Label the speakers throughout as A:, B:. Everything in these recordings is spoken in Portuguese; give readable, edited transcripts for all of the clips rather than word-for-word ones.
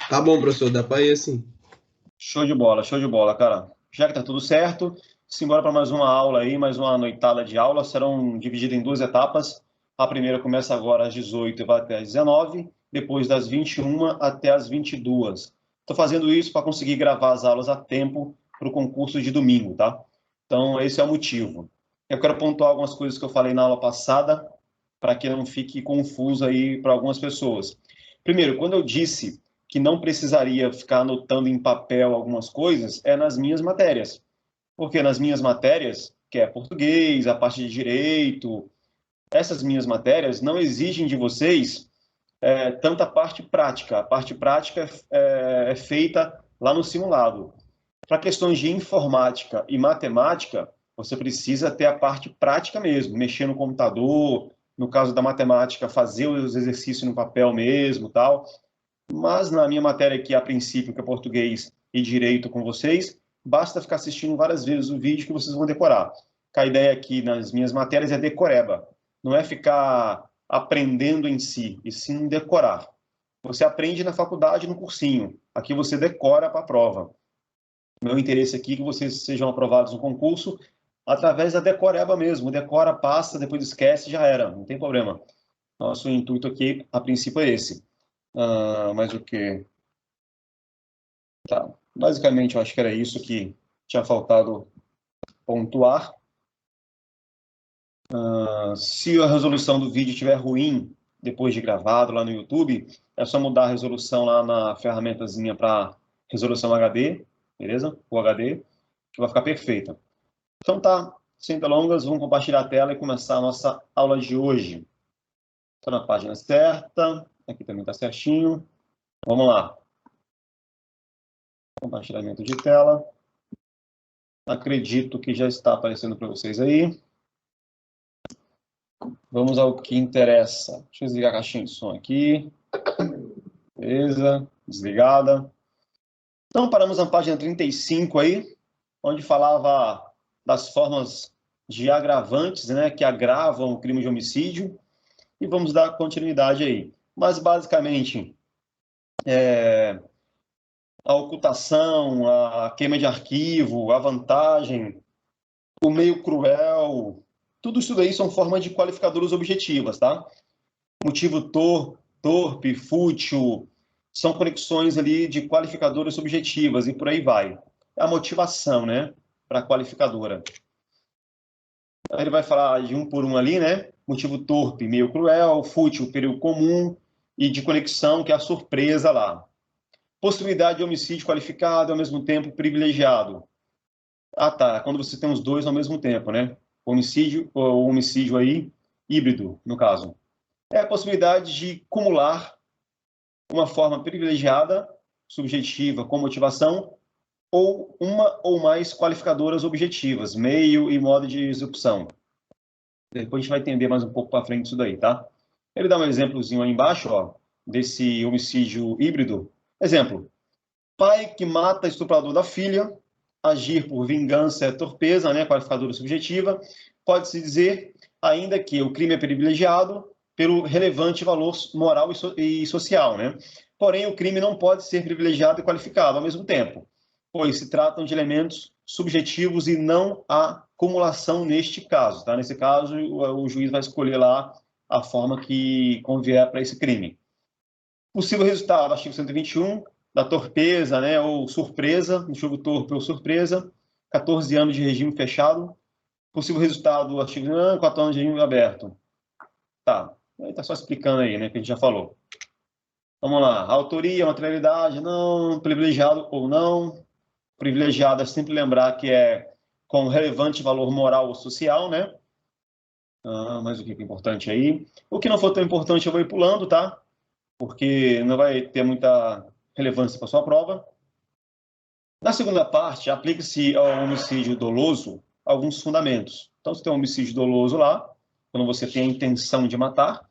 A: Tá bom, professor, dá para ir assim.
B: Show de bola, cara. Já que tá tudo certo, simbora para mais uma aula aí, mais uma noitada de aula. Serão divididas em duas etapas. A primeira começa agora às 18 e vai até às 19, depois das 21 até às 22. Estou fazendo isso para conseguir gravar as aulas a tempo para o concurso de domingo, tá? Então, esse é o motivo. Eu quero pontuar algumas coisas que eu falei na aula passada, para que não fique confuso aí para algumas pessoas. Primeiro, quando eu disse que não precisaria ficar anotando em papel algumas coisas, é nas minhas matérias. Porque nas minhas matérias, que é português, a parte de direito, essas minhas matérias não exigem de vocês tanta parte prática. A parte prática é feita lá no simulado. Para questões de informática e matemática, você precisa ter a parte prática mesmo, mexer no computador, no caso da matemática, fazer os exercícios no papel mesmo, tal. Mas na minha matéria aqui, a princípio, que é português e direito com vocês, basta ficar assistindo várias vezes o vídeo que vocês vão decorar. A ideia aqui nas minhas matérias é decoreba, não é ficar aprendendo em si, e sim decorar. Você aprende na faculdade, no cursinho. Aqui você decora para a prova. Meu interesse aqui é que vocês sejam aprovados no concurso através da decoreba mesmo. Decora, passa, depois esquece, já era, não tem problema. Nosso intuito aqui, a princípio, é esse. Mas o que? Tá. Basicamente, eu acho que era isso que tinha faltado pontuar. Se a resolução do vídeo estiver ruim depois de gravado lá no YouTube, é só mudar a resolução lá na ferramentazinha para resolução HD, beleza? O HD, que vai ficar perfeita. Então tá, sem delongas, vamos compartilhar a tela e começar a nossa aula de hoje. Estou na página certa, aqui também está certinho. Vamos lá. Compartilhamento de tela. Acredito que já está aparecendo para vocês aí. Vamos ao que interessa. Deixa eu desligar a caixinha de som aqui. Beleza, desligada. Então, paramos na página 35 aí, onde falava das formas de agravantes, né, que agravam o crime de homicídio. E vamos dar continuidade aí. Mas, basicamente, a ocultação, a queima de arquivo, a vantagem, o meio cruel, tudo isso daí são formas de qualificadoras objetivas, tá? Motivo torpe, fútil, são conexões ali de qualificadoras subjetivas e por aí vai. É a motivação, né, para a qualificadora. Aí ele vai falar de um por um ali, né? Motivo torpe, meio cruel, fútil, perigo comum, e de conexão, que é a surpresa lá. Possibilidade de homicídio qualificado ao mesmo tempo privilegiado. Ah, tá. Quando você tem os dois ao mesmo tempo, né? Homicídio, ou homicídio aí, híbrido, no caso. É a possibilidade de acumular uma forma privilegiada, subjetiva, com motivação, ou uma ou mais qualificadoras objetivas, meio e modo de execução. Depois a gente vai entender mais um pouco para frente isso daí, tá? Ele dá um exemplozinho aí embaixo, ó, desse homicídio híbrido. Exemplo: pai que mata estuprador da filha, agir por vingança é torpeza, né, qualificadora subjetiva. Pode-se dizer ainda que o crime é privilegiado pelo relevante valor moral e social, né? Porém, o crime não pode ser privilegiado e qualificado ao mesmo tempo, pois se tratam de elementos subjetivos e não há acumulação neste caso, tá? Nesse caso, o juiz vai escolher lá a forma que convier para esse crime. Possível resultado, artigo 121, da torpeza, né, ou surpresa, jogo torpe ou surpresa, 14 anos de regime fechado. Possível resultado, artigo 4 anos de regime aberto. Tá, aí tá só explicando aí, né, que a gente já falou. Vamos lá, autoria, materialidade, não, privilegiado ou não. Privilegiado é sempre lembrar que é com relevante valor moral ou social, né? Mas o que é importante aí? O que não for tão importante eu vou ir pulando, tá? Porque não vai ter muita relevância para sua prova. Na segunda parte, aplica-se ao homicídio doloso alguns fundamentos. Então, se tem um homicídio doloso lá, quando você tem a intenção de matar,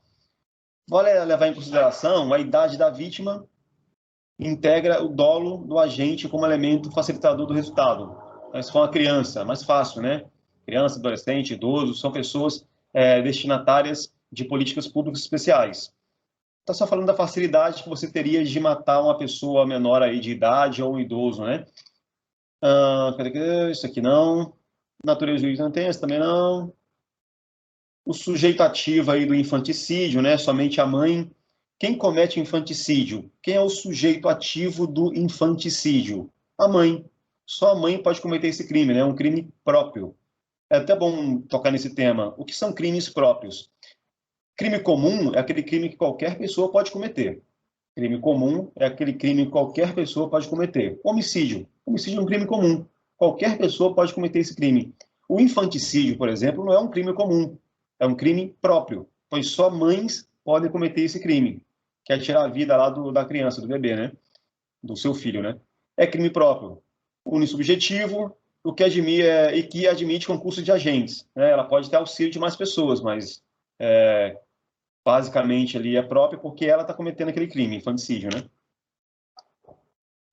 B: vale levar em consideração a idade da vítima, integra o dolo do agente como elemento facilitador do resultado. Mas se for uma criança, mais fácil, né? Criança, adolescente, idoso, são pessoas destinatárias de políticas públicas especiais. está só falando da facilidade que você teria de matar uma pessoa menor aí de idade ou um idoso, né? Isso aqui não. Natureza do juiz não tem, esse também não. O sujeito ativo aí do infanticídio, né? Somente a mãe. Quem comete infanticídio? Quem é o sujeito ativo do infanticídio? A mãe. Só a mãe pode cometer esse crime, né? É um crime próprio. É até bom tocar nesse tema. O que são crimes próprios? Crime comum é aquele crime que qualquer pessoa pode cometer. Crime comum é aquele crime que qualquer pessoa pode cometer. Homicídio. Homicídio é um crime comum. Qualquer pessoa pode cometer esse crime. O infanticídio, por exemplo, não é um crime comum. É um crime próprio, pois só mães podem cometer esse crime, que é tirar a vida lá da criança, do bebê, né? Do seu filho, né? É crime próprio. Unissubjetivo, o que admite, e que admite concurso de agentes, né? Ela pode ter auxílio de mais pessoas, mas basicamente ali é própria porque ela está cometendo aquele crime, infanticídio, né?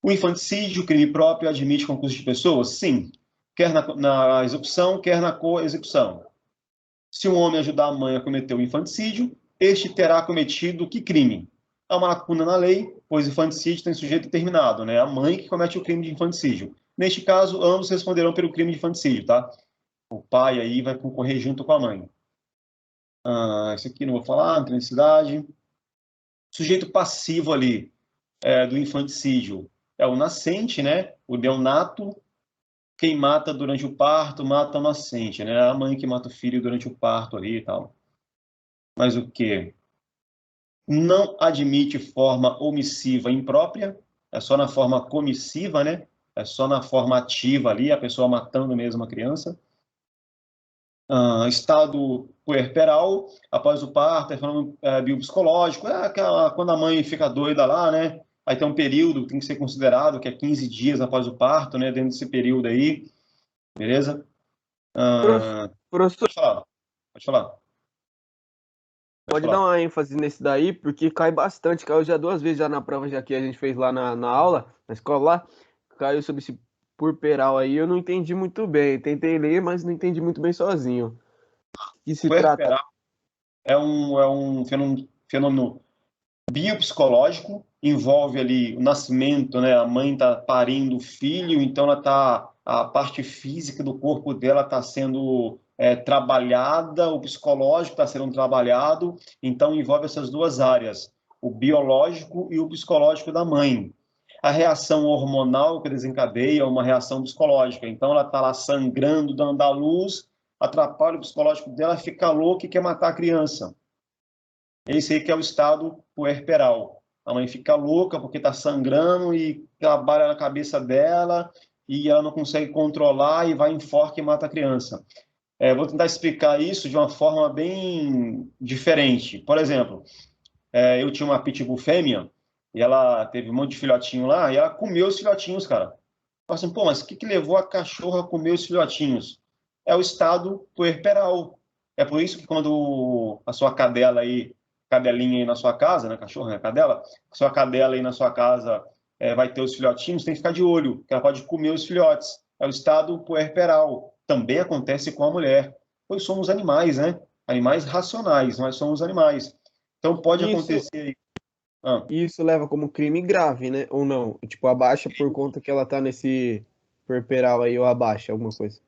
B: O infanticídio, crime próprio, admite concurso de pessoas? Sim. Quer na execução, quer na co-execução. Se um homem ajudar a mãe a cometer o infanticídio, este terá cometido que crime? Há uma lacuna na lei, pois infanticídio tem sujeito determinado, né? A mãe que comete o crime de infanticídio. Neste caso, ambos responderão pelo crime de infanticídio, tá? O pai aí vai concorrer junto com a mãe. Esse aqui não vou falar, não tem necessidade. Sujeito passivo ali do infanticídio é o nascente, né? O neonato. Quem mata durante o parto, mata o nascente, né? A mãe que mata o filho durante o parto ali e tal. Mas o quê? Não admite forma omissiva imprópria, é só na forma comissiva, né? É só na forma ativa ali, a pessoa matando mesmo a criança. Estado puerperal, após o parto, é fenômeno biopsicológico, quando a mãe fica doida lá, né? Aí tem um período, tem que ser considerado, que é 15 dias após o parto, né? Dentro desse período aí, beleza?
A: Professor,
B: Pode falar, pode falar. Pode
A: pode dar
B: falar.
A: uma ênfase nesse daí, porque cai bastante. Caiu já 2 vezes já na prova já que a gente fez lá na aula, na escola lá. Caiu sobre esse purperal aí, eu não entendi muito bem. Tentei ler, mas não entendi muito bem sozinho. Que se trata?
B: Puerperal é um fenômeno biopsicológico, envolve ali o nascimento, né? A mãe está parindo o filho, então a parte física do corpo dela está sendo trabalhada, o psicológico está sendo trabalhado, então envolve essas duas áreas, o biológico e o psicológico da mãe. A reação hormonal que desencadeia é uma reação psicológica, então ela está lá sangrando, dando à luz, atrapalha o psicológico dela, fica louca e quer matar a criança. Esse aí que é o estado puerperal. A mãe fica louca porque está sangrando e trabalha na cabeça dela e ela não consegue controlar e vai enforca e mata a criança. Vou tentar explicar isso de uma forma bem diferente. Por exemplo, eu tinha uma pitbull fêmea e ela teve um monte de filhotinho lá e ela comeu os filhotinhos, cara. Eu falei assim, pô, mas o que levou a cachorra a comer os filhotinhos? É o estado puerperal. É por isso que quando a sua cadela aí, cadelinha aí na sua casa, né, cachorra, né, cadela, sua cadela aí na sua casa vai ter os filhotinhos, tem que ficar de olho, que ela pode comer os filhotes. É o estado puerperal. Também acontece com a mulher, pois somos animais, né? Animais racionais, nós somos animais. Então pode
A: Isso,
B: acontecer aí. Ah,
A: isso leva como crime grave, né? Ou não? Tipo, abaixa por conta que ela tá nesse purperal aí, ou abaixa alguma coisa.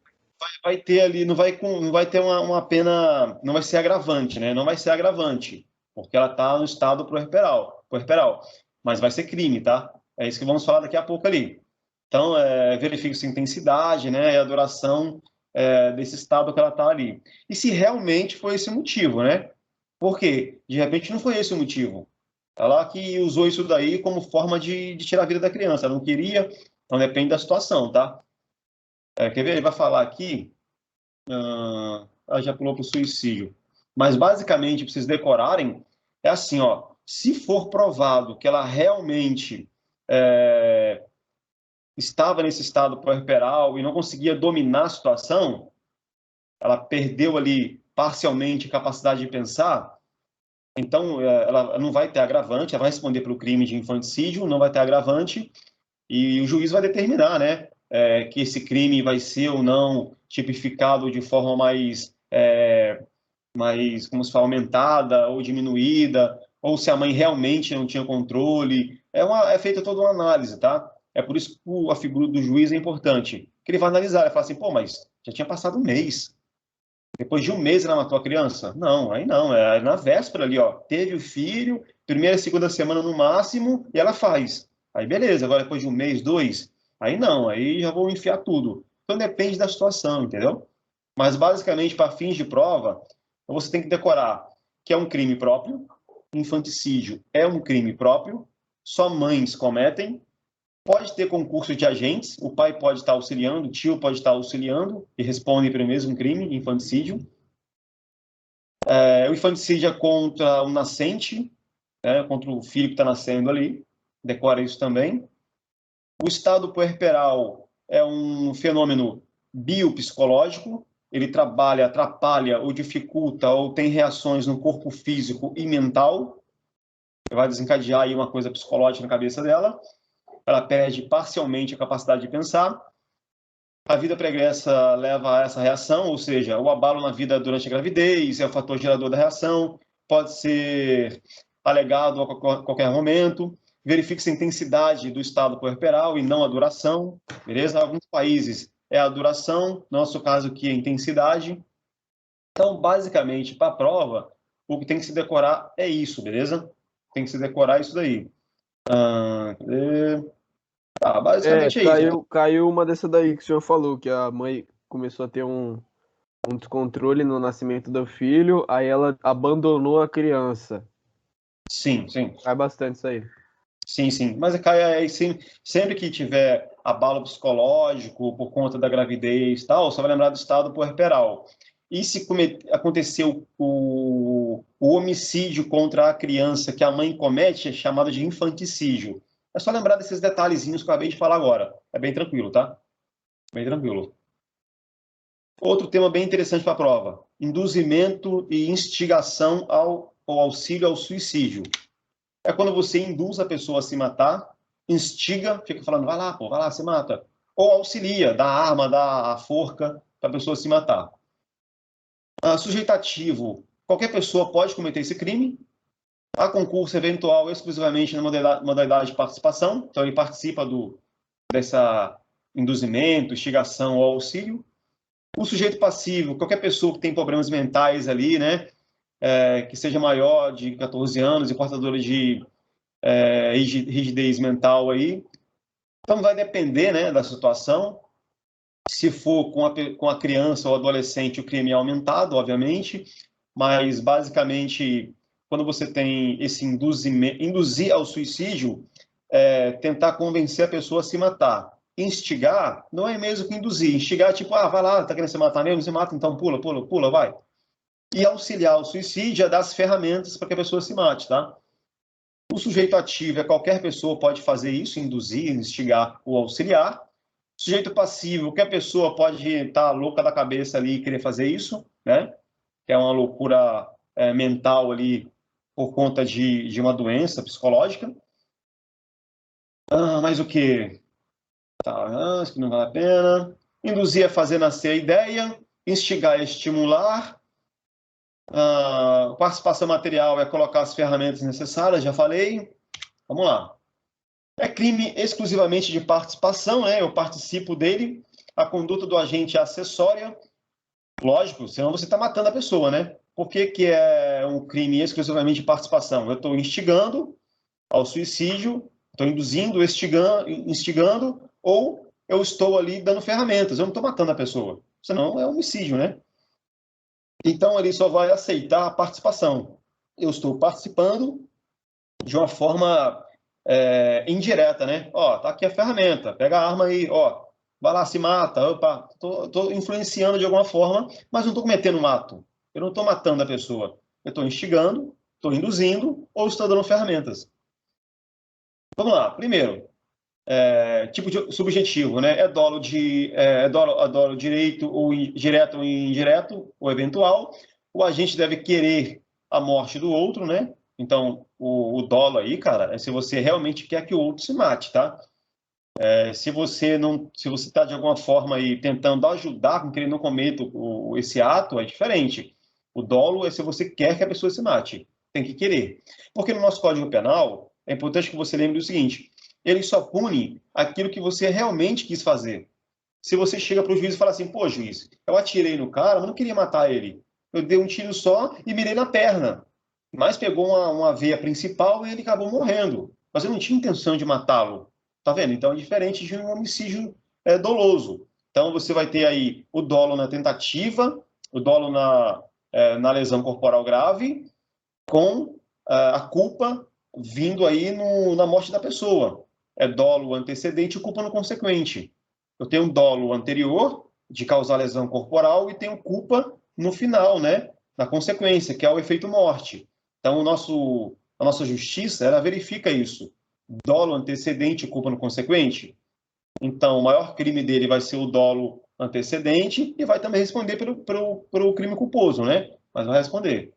B: vai ter ali, não vai ter uma pena, não vai ser agravante, né? Não vai ser agravante, porque ela está no estado puerperal, mas vai ser crime, tá? É isso que vamos falar daqui a pouco ali. Então, verifica-se a intensidade, né, e a duração desse estado que ela está ali. E se realmente foi esse o motivo, né? Porque, de repente, não foi esse o motivo. Ela que usou isso daí como forma de tirar a vida da criança. Ela não queria, então depende da situação, tá? Quer ver? Ele vai falar aqui já pulou para o suicídio. Mas, basicamente, para vocês decorarem, é assim, ó, se for provado que ela realmente é, estava nesse estado puerperal e não conseguia dominar a situação, ela perdeu ali parcialmente a capacidade de pensar, então ela não vai ter agravante, ela vai responder pelo crime de infanticídio, não vai ter agravante, e o juiz vai determinar, né, que esse crime vai ser ou não tipificado de forma mais, como se fala, aumentada ou diminuída, ou se a mãe realmente não tinha controle. É feita toda uma análise, tá? É por isso que a figura do juiz é importante. Que ele vai analisar, ele fala assim, pô, mas já tinha passado um mês. Depois de um mês ela matou a criança? Não, aí não. É na véspera ali, ó. Teve o filho, primeira, segunda semana no máximo, e ela faz. Aí beleza, agora depois de um mês, dois, aí não, aí já vou enfiar tudo. Então depende da situação, entendeu? Mas basicamente, para fins de prova, você tem que decorar que é um crime próprio, infanticídio é um crime próprio, só mães cometem, pode ter concurso de agentes, o pai pode estar auxiliando, o tio pode estar auxiliando e respondem pelo mesmo crime, infanticídio. O infanticídio é contra o nascente, né, contra o filho que está nascendo ali, decora isso também. O estado puerperal é um fenômeno biopsicológico, ele trabalha, atrapalha ou dificulta ou tem reações no corpo físico e mental, vai desencadear aí uma coisa psicológica na cabeça dela, ela perde parcialmente a capacidade de pensar. A vida pregressa leva a essa reação, ou seja, o abalo na vida durante a gravidez é o fator gerador da reação, pode ser alegado a qualquer momento. Verifique-se a intensidade do estado puerperal e não a duração, beleza? Em alguns países é a duração, no nosso caso aqui é a intensidade. Então, basicamente, para a prova, o que tem que se decorar é isso, beleza? Tem que se decorar isso daí. Basicamente é isso.
A: Caiu uma dessa daí que o senhor falou, que a mãe começou a ter um descontrole no nascimento do filho, aí ela abandonou a criança.
B: Sim, sim.
A: Cai bastante isso aí.
B: Sim, sim. Mas sempre que tiver abalo psicológico por conta da gravidez e tal, você vai lembrar do estado puerperal. E se aconteceu o homicídio contra a criança que a mãe comete, é chamado de infanticídio. É só lembrar desses detalhezinhos que eu acabei de falar agora. É bem tranquilo, tá? Bem tranquilo. Outro tema bem interessante para a prova: induzimento e instigação ao auxílio ao suicídio. É quando você induz a pessoa a se matar, instiga, fica falando, vai lá, pô, vai lá, se mata. Ou auxilia, dá arma, dá a forca para a pessoa se matar. Sujeitativo, qualquer pessoa pode cometer esse crime. Há concurso eventual exclusivamente na modalidade de participação, então ele participa dessa induzimento, instigação ou auxílio. O sujeito passivo, qualquer pessoa que tem problemas mentais ali, né, que seja maior de 14 anos e portadora de rigidez mental aí. Então vai depender, né, da situação. Se for com a criança ou adolescente, o crime é aumentado, obviamente, mas basicamente, quando você tem esse induzir ao suicídio, tentar convencer a pessoa a se matar. Instigar não é mesmo que induzir. Instigar, tipo, vai lá, tá querendo se matar mesmo? Se mata, então pula, pula, pula, vai. E auxiliar o suicídio é dar as ferramentas para que a pessoa se mate, tá? O sujeito ativo é qualquer pessoa pode fazer isso, induzir, instigar ou auxiliar. O sujeito passivo, qualquer pessoa pode estar louca da cabeça ali e querer fazer isso, né? Que é uma loucura mental ali por conta de uma doença psicológica. Mas o que? Isso que não vale a pena. Induzir a fazer nascer a ideia, instigar a estimular. Participação material é colocar as ferramentas necessárias, já falei. Vamos lá. É crime exclusivamente de participação, né? Eu participo dele. A conduta do agente é acessória. Lógico, senão você está matando a pessoa, né? Por que é um crime exclusivamente de participação? Eu estou instigando ao suicídio, estou induzindo, instigando, ou eu estou ali dando ferramentas. Eu não estou matando a pessoa. Senão é homicídio, né? Então ele só vai aceitar a participação. Eu estou participando de uma forma indireta, né? Ó, tá aqui a ferramenta, pega a arma aí, ó, vai lá, se mata, opa, tô influenciando de alguma forma, mas não estou cometendo um ato. Eu não estou matando a pessoa. Eu estou instigando, estou induzindo ou estou dando ferramentas. Vamos lá. Primeiro, tipo de subjetivo, né? É dolo direito ou direto ou indireto ou eventual. O agente deve querer a morte do outro, né? Então, o dolo aí, cara, é se você realmente quer que o outro se mate, tá? Se você está de alguma forma aí tentando ajudar com que ele não cometa esse ato, é diferente. O dolo é se você quer que a pessoa se mate. tem que querer. Porque no nosso Código Penal, é importante que você lembre do seguinte, ele só pune aquilo que você realmente quis fazer. Se você chega para o juiz e fala assim, pô, juiz, eu atirei no cara, mas não queria matar ele. Eu dei um tiro só e mirei na perna. Mas pegou uma veia principal e ele acabou morrendo. Mas eu não tinha intenção de matá-lo. Tá vendo? Então é diferente de um homicídio doloso. Então você vai ter aí o dolo na tentativa, o dolo na lesão corporal grave, com a culpa vindo aí na morte da pessoa. É dolo antecedente e culpa no consequente. Eu tenho um dolo anterior, de causar lesão corporal, e tenho culpa no final, né? Na consequência, que é o efeito morte. Então, a nossa justiça, ela verifica isso. Dolo antecedente e culpa no consequente. Então, o maior crime dele vai ser o dolo antecedente e vai também responder pelo crime culposo, né? Mas vai responder.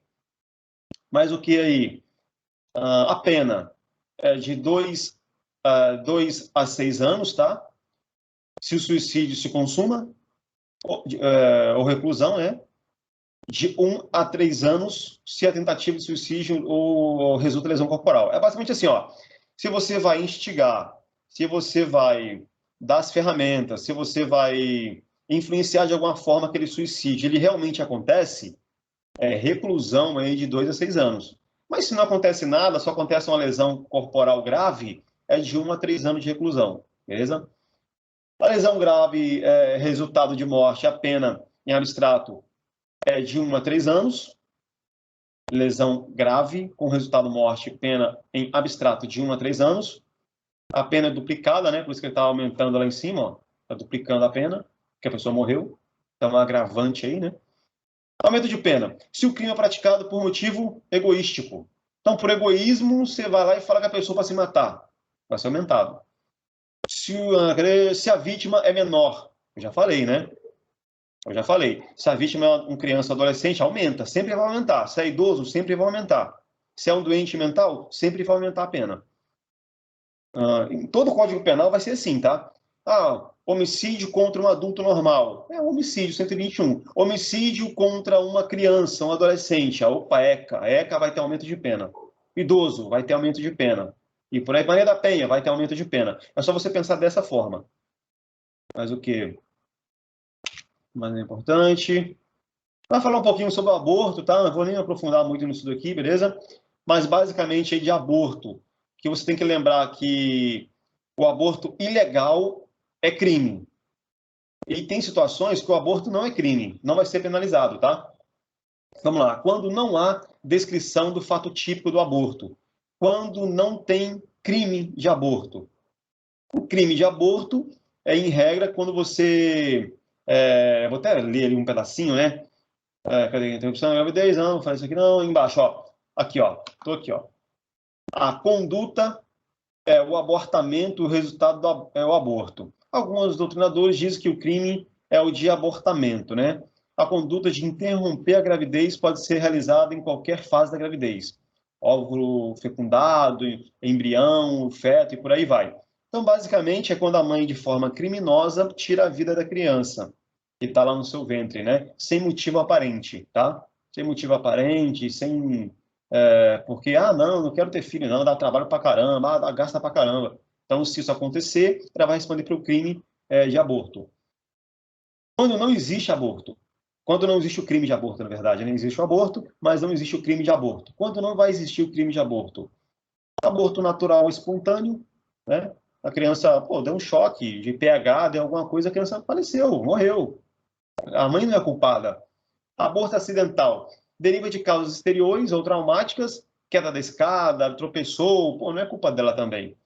B: Mas o que aí? A pena é de 2 a 6 anos, tá? Se o suicídio se consuma, ou reclusão, né? De 1 a 3 anos, se a tentativa de suicídio ou resulta em lesão corporal. É basicamente assim, ó. Se você vai instigar, se você vai dar as ferramentas, se você vai influenciar de alguma forma aquele suicídio, ele realmente acontece, reclusão aí de 2 a 6 anos. Mas se não acontece nada, só acontece uma lesão corporal grave, é de 1 a 3 anos de reclusão, beleza? A lesão grave, resultado de morte, a pena em abstrato é de 1 a 3 anos. Lesão grave, com resultado morte, pena em abstrato de 1 a 3 anos. A pena é duplicada, né? Por isso que ele está aumentando lá em cima, está duplicando a pena, que a pessoa morreu. Então, um agravante aí, né? Aumento de pena. Se o crime é praticado por motivo egoístico. Então, por egoísmo, você vai lá e fala que a pessoa vai se matar. Vai ser aumentado. Se a vítima é menor, eu já falei, né? Eu já falei. Se a vítima é uma criança ou adolescente, aumenta, sempre vai aumentar. Se é idoso, sempre vai aumentar. Se é um doente mental, sempre vai aumentar a pena. Em todo o Código Penal vai ser assim, tá? Homicídio contra um adulto normal. É homicídio, 121. Homicídio contra uma criança, um adolescente. Opa, ECA. A ECA vai ter aumento de pena. Idoso vai ter aumento de pena. E por aí, Maria da Penha vai ter aumento de pena. É só você pensar dessa forma. Mas o que mais é importante? Vai falar um pouquinho sobre o aborto, tá? Não vou nem aprofundar muito nisso daqui, beleza? Mas basicamente aí de aborto, que você tem que lembrar que o aborto ilegal é crime. E tem situações que o aborto não é crime, não vai ser penalizado, tá? Vamos lá. Quando não há descrição do fato típico do aborto. Quando não tem crime de aborto. O crime de aborto é, em regra, quando você... vou até ler ali um pedacinho, né? Cadê? Interrupção da gravidez? Não, faz isso aqui não. Embaixo, ó. Aqui, ó. Tô aqui, ó. A conduta é o abortamento, o resultado é o aborto. Alguns doutrinadores dizem que o crime é o de abortamento, né? A conduta de interromper a gravidez pode ser realizada em qualquer fase da gravidez. Óvulo fecundado, embrião, feto e por aí vai. Então, basicamente, é quando a mãe, de forma criminosa, tira a vida da criança que está lá no seu ventre, né? Sem motivo aparente, tá? Sem motivo aparente, sem... porque, não quero ter filho, não, dá trabalho pra caramba, gasta pra caramba. Então, se isso acontecer, ela vai responder pelo crime de aborto. Quando não existe aborto, quando não existe o crime de aborto, na verdade, não existe o aborto, mas não existe o crime de aborto. Quando não vai existir o crime de aborto? Aborto natural espontâneo, né? A criança, deu um choque de pH, deu alguma coisa, a criança faleceu, morreu. A mãe não é culpada. Aborto acidental deriva de causas exteriores ou traumáticas, queda da escada, tropeçou, não é culpa dela também.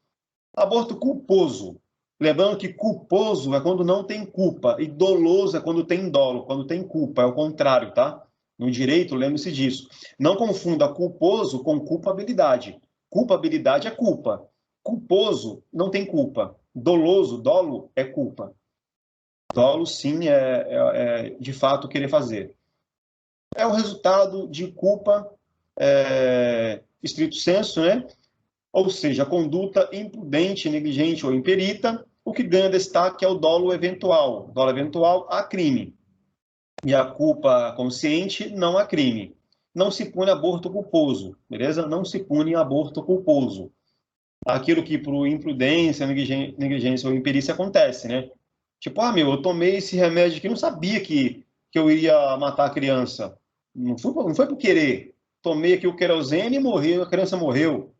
B: Aborto culposo. Lembrando que culposo é quando não tem culpa e doloso é quando tem dolo, quando tem culpa, é o contrário, tá? No direito, lembre-se disso. Não confunda culposo com culpabilidade. Culpabilidade é culpa. Culposo não tem culpa. Doloso, dolo, é culpa. Dolo, sim, é de fato querer fazer. É o resultado de culpa estrito sensu, né? Ou seja, conduta imprudente, negligente ou imperita. O que ganha destaque é o dolo eventual. Dolo eventual há crime. E a culpa consciente não há crime. não se pune aborto culposo, beleza? Não se pune aborto culposo. Aquilo que por imprudência, negligência ou imperícia acontece, né? Tipo, eu tomei esse remédio aqui, não sabia que eu iria matar a criança. Não foi por querer. Tomei aqui o querosene e morreu, a criança morreu.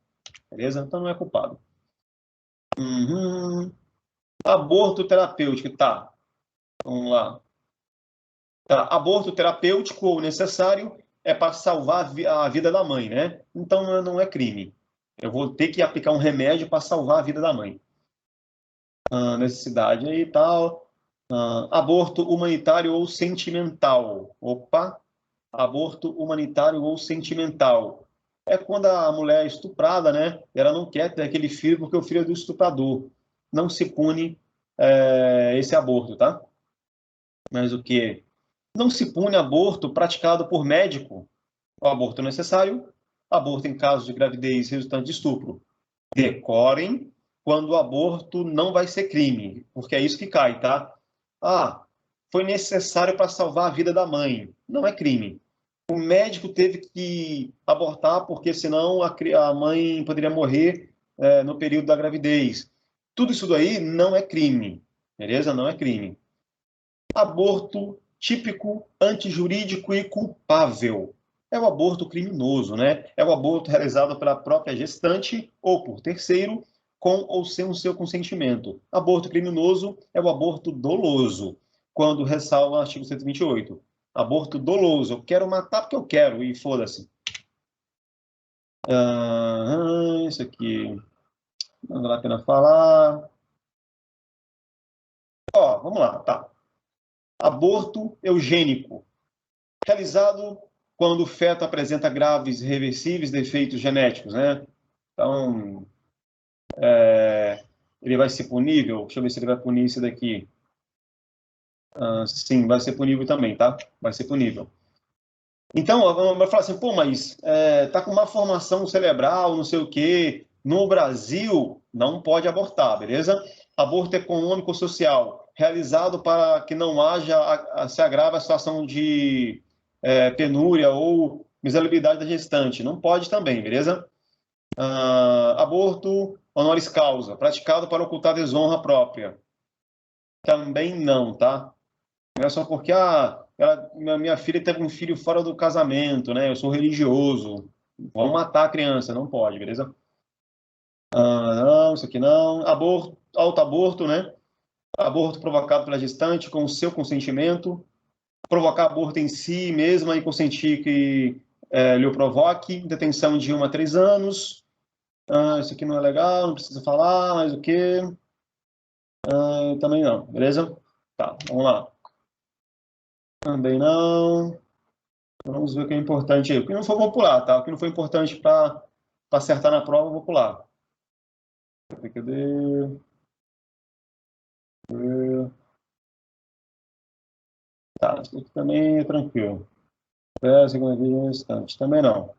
B: Beleza? Então não é culpado. Uhum. Aborto terapêutico, tá. Vamos lá. Tá. Aborto terapêutico ou necessário é para salvar a vida da mãe, né? Então não é crime. Eu vou ter que aplicar um remédio para salvar a vida da mãe. Necessidade aí e tal. Aborto humanitário ou sentimental. Opa! Aborto humanitário ou sentimental. É quando a mulher é estuprada, né? Ela não quer ter aquele filho porque o filho é do estuprador. Não se pune esse aborto, tá? Mas o que? Não se pune aborto praticado por médico. O aborto necessário. Aborto em caso de gravidez resultante de estupro. Decorem quando o aborto não vai ser crime, porque é isso que cai, tá? Foi necessário para salvar a vida da mãe. Não é crime. O médico teve que abortar porque senão a mãe poderia morrer no período da gravidez. Tudo isso daí não é crime, beleza? Não é crime. Aborto típico, antijurídico e culpável. É o aborto criminoso, né? É o aborto realizado pela própria gestante ou por terceiro, com ou sem o seu consentimento. Aborto criminoso é o aborto doloso, quando ressalva o artigo 128. Aborto doloso, eu quero matar porque eu quero, e foda-se. Isso aqui não vale a pena falar. Vamos lá, tá. Aborto eugênico, realizado quando o feto apresenta graves e irreversíveis defeitos genéticos, né? Então, ele vai ser punível? Deixa eu ver se ele vai punir isso daqui. Sim, vai ser punível também, tá? Vai ser punível. Então, vai falar assim, pô, mas tá com uma formação cerebral, não sei o quê. No Brasil, não pode abortar, beleza? Aborto econômico social, realizado para que não haja, se agrave a situação de penúria ou miserabilidade da gestante. Não pode também, beleza? Aborto honoris causa, praticado para ocultar desonra própria. Também não, tá? Não é só porque minha filha teve um filho fora do casamento, né? Eu sou religioso. Vão matar a criança, não pode, beleza? Não, isso aqui não. Aborto, autoaborto, né? Aborto provocado pela gestante com o seu consentimento. Provocar aborto em si mesma e consentir que lhe o provoque. Detenção de 1 a 3 anos. Isso aqui não é legal, não precisa falar, mas o quê? Também não, beleza? Tá, vamos lá. Também não. Vamos ver o que é importante aí. O que não for, vou pular, tá? O que não foi importante para acertar na prova, eu vou pular. Cadê? Tá, isso aqui também é tranquilo. Segunda vez no instante. Também não.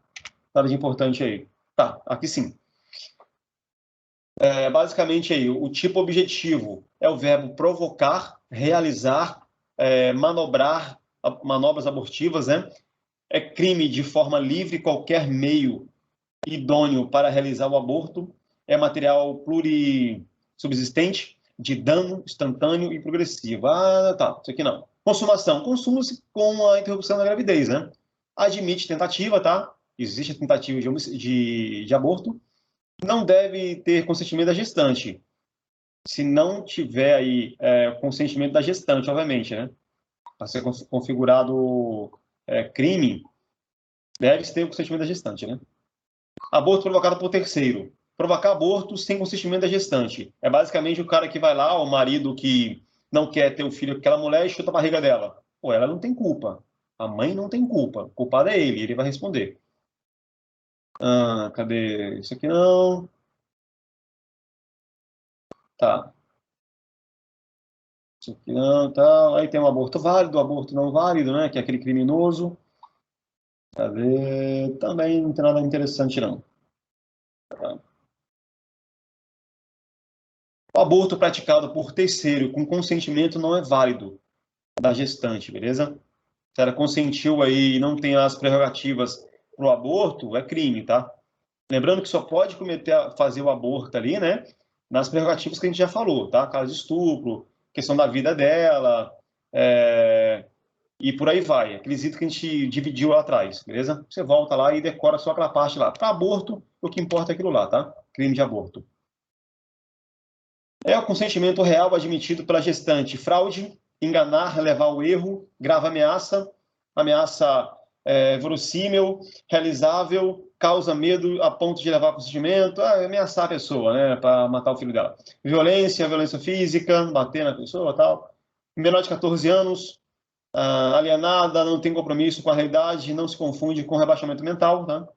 B: Nada de importante aí. Tá, aqui sim. Basicamente aí, o tipo objetivo é o verbo provocar, realizar, manobrar, manobras abortivas, né? É crime de forma livre qualquer meio idôneo para realizar o aborto, é material plurissubsistente, de dano instantâneo e progressivo. Tá, isso aqui não. Consumação, consuma-se com a interrupção da gravidez, né? Admite tentativa, tá? Existe a tentativa de aborto. Não deve ter consentimento da gestante. Se não tiver aí consentimento da gestante, obviamente, né? Para ser configurado crime, deve ter o consentimento da gestante, né? Aborto provocado por terceiro. Provocar aborto sem consentimento da gestante. É basicamente o cara que vai lá, o marido que não quer ter o filho com aquela mulher e chuta a barriga dela. Pô, ela não tem culpa. A mãe não tem culpa. O culpado é ele vai responder. Cadê? Isso aqui não. Tá. Isso aqui não, tá. Aí tem um aborto válido, aborto não válido, né? Que é aquele criminoso. Cadê? Também não tem nada interessante, não. Tá. O aborto praticado por terceiro com consentimento não é válido da gestante, beleza? Se ela consentiu aí e não tem as prerrogativas para o aborto, é crime, tá? Lembrando que só pode fazer o aborto ali, né? Nas prerrogativas que a gente já falou, tá? Caso de estupro, questão da vida dela, e por aí vai. Aqueles itens que a gente dividiu lá atrás, beleza? Você volta lá e decora só aquela parte lá. Para aborto, o que importa é aquilo lá, tá? Crime de aborto. É o consentimento real admitido pela gestante. Fraude, enganar, levar ao erro, grave ameaça, ameaça verossímil, realizável, causa medo a ponto de levar ao consentimento, ameaçar a pessoa, né, para matar o filho dela. Violência, violência física, bater na pessoa, tal. Menor de 14 anos, alienada, não tem compromisso com a realidade, não se confunde com rebaixamento mental, tá?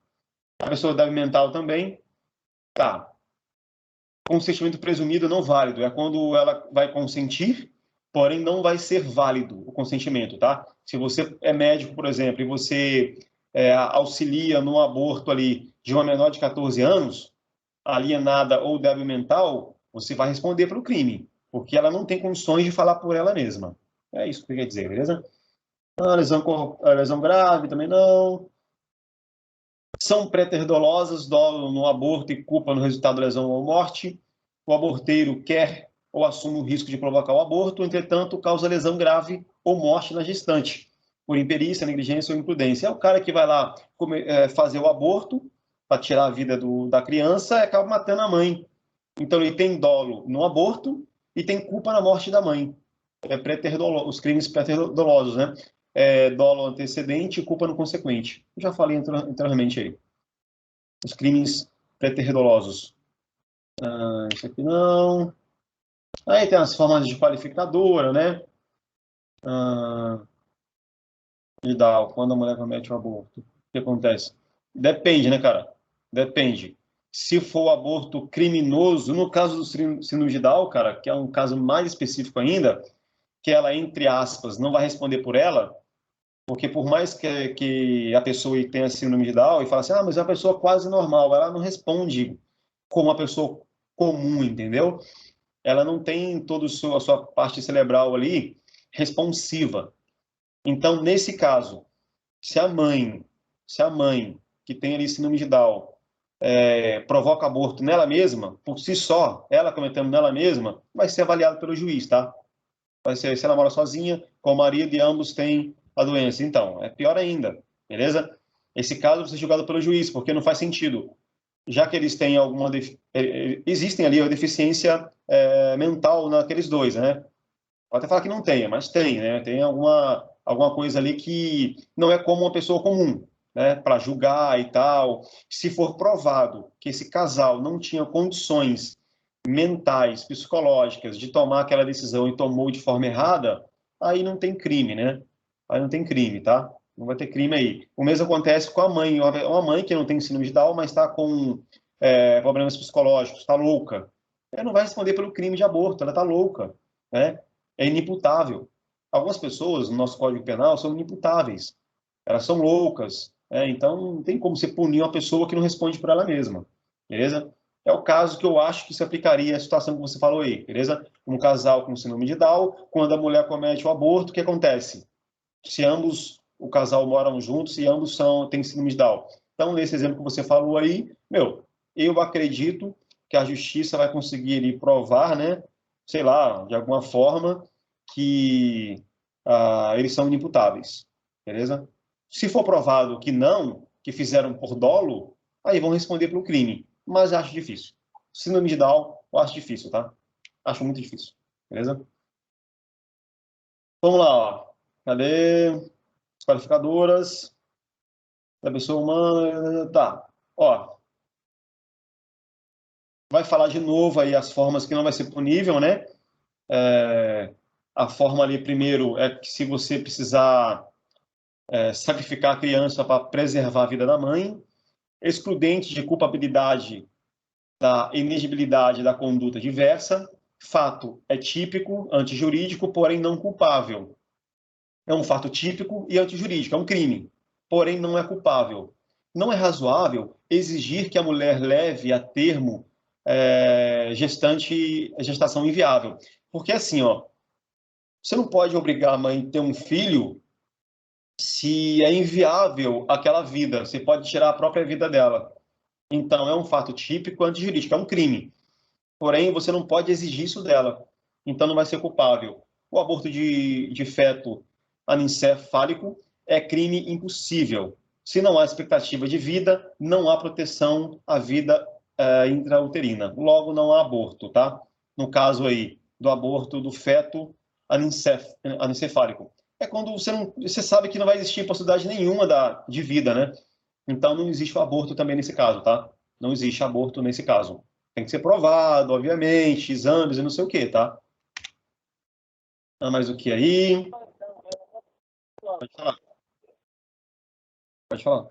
B: A pessoa deve mental também. Tá. Consentimento presumido não válido é quando ela vai consentir, porém não vai ser válido o consentimento, tá? Se você é médico, por exemplo, e você auxilia no aborto ali de uma menor de 14 anos, alienada ou débil mental, você vai responder pelo crime, porque ela não tem condições de falar por ela mesma. É isso que quer dizer, beleza? Lesão grave também não. São preterdolosas, dolo no aborto e culpa no resultado da lesão ou morte. O aborteiro quer ou assume o risco de provocar o aborto, entretanto, causa lesão grave ou morte na gestante, por imperícia, negligência ou imprudência. É o cara que vai lá fazer o aborto para tirar a vida da criança e acaba matando a mãe. Então, ele tem dolo no aborto e tem culpa na morte da mãe. Os crimes preterdolosos, né? Dolo antecedente e culpa no consequente. Eu já falei anteriormente aí. Os crimes preterdolosos. Isso aqui não. Aí tem as formas de qualificadora, né? Quando a mulher comete o aborto, o que acontece? Depende, né, cara? Depende. Se for aborto criminoso, no caso do síndrome de Down, cara, que é um caso mais específico ainda, que ela, entre aspas, não vai responder por ela, porque por mais que a pessoa tenha síndrome de Down e fala assim, mas é uma pessoa quase normal, ela não responde como uma pessoa comum, entendeu? Ela não tem toda a sua parte cerebral ali responsiva. Então, nesse caso, se a mãe que tem ali síndrome de Down provoca aborto nela mesma, por si só, ela cometendo nela mesma, vai ser avaliada pelo juiz, tá? Vai ser, se ela mora sozinha, com o marido e ambos têm a doença. Então, é pior ainda, beleza? Esse caso vai ser julgado pelo juiz, porque não faz sentido. Já que eles têm existem ali a deficiência mental naqueles dois, né? Pode até falar que não tenha, mas tem, né? Tem alguma coisa ali que não é como uma pessoa comum, né? Para julgar e tal. Se for provado que esse casal não tinha condições mentais, psicológicas de tomar aquela decisão e tomou de forma errada, aí não tem crime, né? Aí não tem crime, tá? Não vai ter crime aí. O mesmo acontece com a mãe. Uma mãe que não tem síndrome de Down, mas está com problemas psicológicos, está louca. Ela não vai responder pelo crime de aborto, ela está louca, né? É inimputável. Algumas pessoas no nosso Código Penal são inimputáveis. Elas são loucas, então não tem como você punir uma pessoa que não responde por ela mesma, beleza? É o caso que eu acho que se aplicaria à situação que você falou aí, beleza? Um casal com síndrome de Down, quando a mulher comete o aborto, o que acontece? Se ambos, o casal moram juntos e ambos têm síndrome de Down. Então, nesse exemplo que você falou aí, eu acredito que a justiça vai conseguir ali, provar, né, sei lá, de alguma forma, que eles são inimputáveis, beleza? Se for provado que não, que fizeram por dolo, aí vão responder pelo crime, mas acho difícil. Síndrome de Down, eu acho difícil, tá? Acho muito difícil, beleza? Vamos lá, ó. Cadê as qualificadoras da pessoa humana? Tá, ó. Vai falar de novo aí as formas que não vai ser punível, né? A forma ali, primeiro, é que se você precisar sacrificar a criança para preservar a vida da mãe, excludente de culpabilidade da inegibilidade da conduta diversa, fato é típico, antijurídico, porém não culpável. É um fato típico e antijurídico, é um crime, porém não é culpável. Não é razoável exigir que a mulher leve a termo gestação inviável. Porque assim, ó, você não pode obrigar a mãe a ter um filho se é inviável aquela vida, você pode tirar a própria vida dela. Então, é um fato típico antijurídico, é um crime. Porém, você não pode exigir isso dela. Então, não vai ser culpável. O aborto de feto anencefálico é crime impossível. Se não há expectativa de vida, não há proteção à vida intrauterina. Logo, não há aborto, tá? No caso aí do aborto do feto anencefálico. É quando você sabe que não vai existir possibilidade nenhuma de vida, né? Então, não existe o aborto também nesse caso, tá? Não existe aborto nesse caso. Tem que ser provado, obviamente, exames e não sei o que, tá? Ah, mais o que aí? Pode falar. Pode falar.